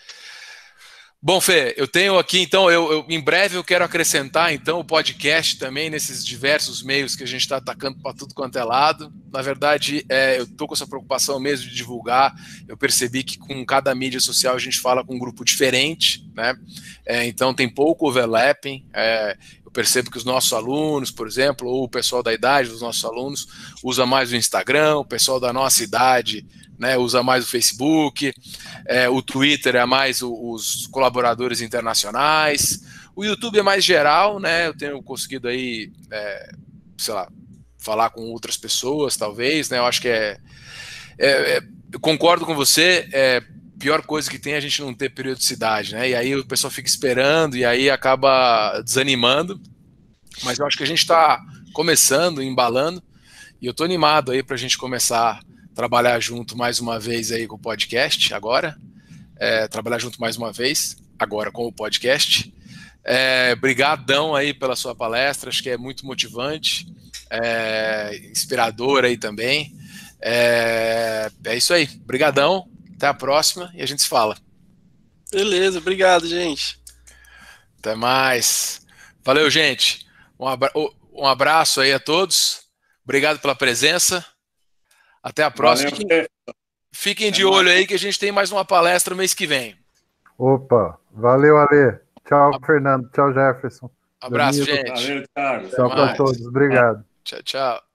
Bom, Fê, eu tenho aqui, então, em breve eu quero acrescentar, então, o podcast também nesses diversos meios que a gente está atacando para tudo quanto é lado. Na verdade, eu estou com essa preocupação mesmo de divulgar. Eu percebi que com cada mídia social a gente fala com um grupo diferente, né? Então tem pouco overlapping. Eu percebo que os nossos alunos, por exemplo, ou o pessoal da idade dos nossos alunos, usa mais o Instagram, o pessoal da nossa idade, né, usa mais o Facebook, o Twitter é mais os colaboradores internacionais, o YouTube é mais geral, né? Eu tenho conseguido aí, sei lá, falar com outras pessoas, talvez, né? Eu acho que eu concordo com você, pior coisa que tem é a gente não ter periodicidade, né? E aí o pessoal fica esperando e aí acaba desanimando, mas eu acho que a gente está começando, embalando, e eu estou animado aí para a gente começar trabalhar junto mais uma vez aí com o podcast agora, trabalhar junto mais uma vez agora com o podcast. Brigadão aí pela sua palestra, acho que é muito motivante, inspirador aí também. É isso aí, brigadão, até a próxima e a gente se fala. Beleza, obrigado, gente. Até mais. Valeu, gente. Um abraço aí a todos, obrigado pela presença. Até a próxima. Fiquem de olho aí que a gente tem mais uma palestra mês que vem. Opa, valeu, Ale. Tchau, Fernando. Tchau, Jefferson. Abraço, Danilo. gente. Valeu, Thiago. Tchau para todos. Obrigado. Tchau, tchau.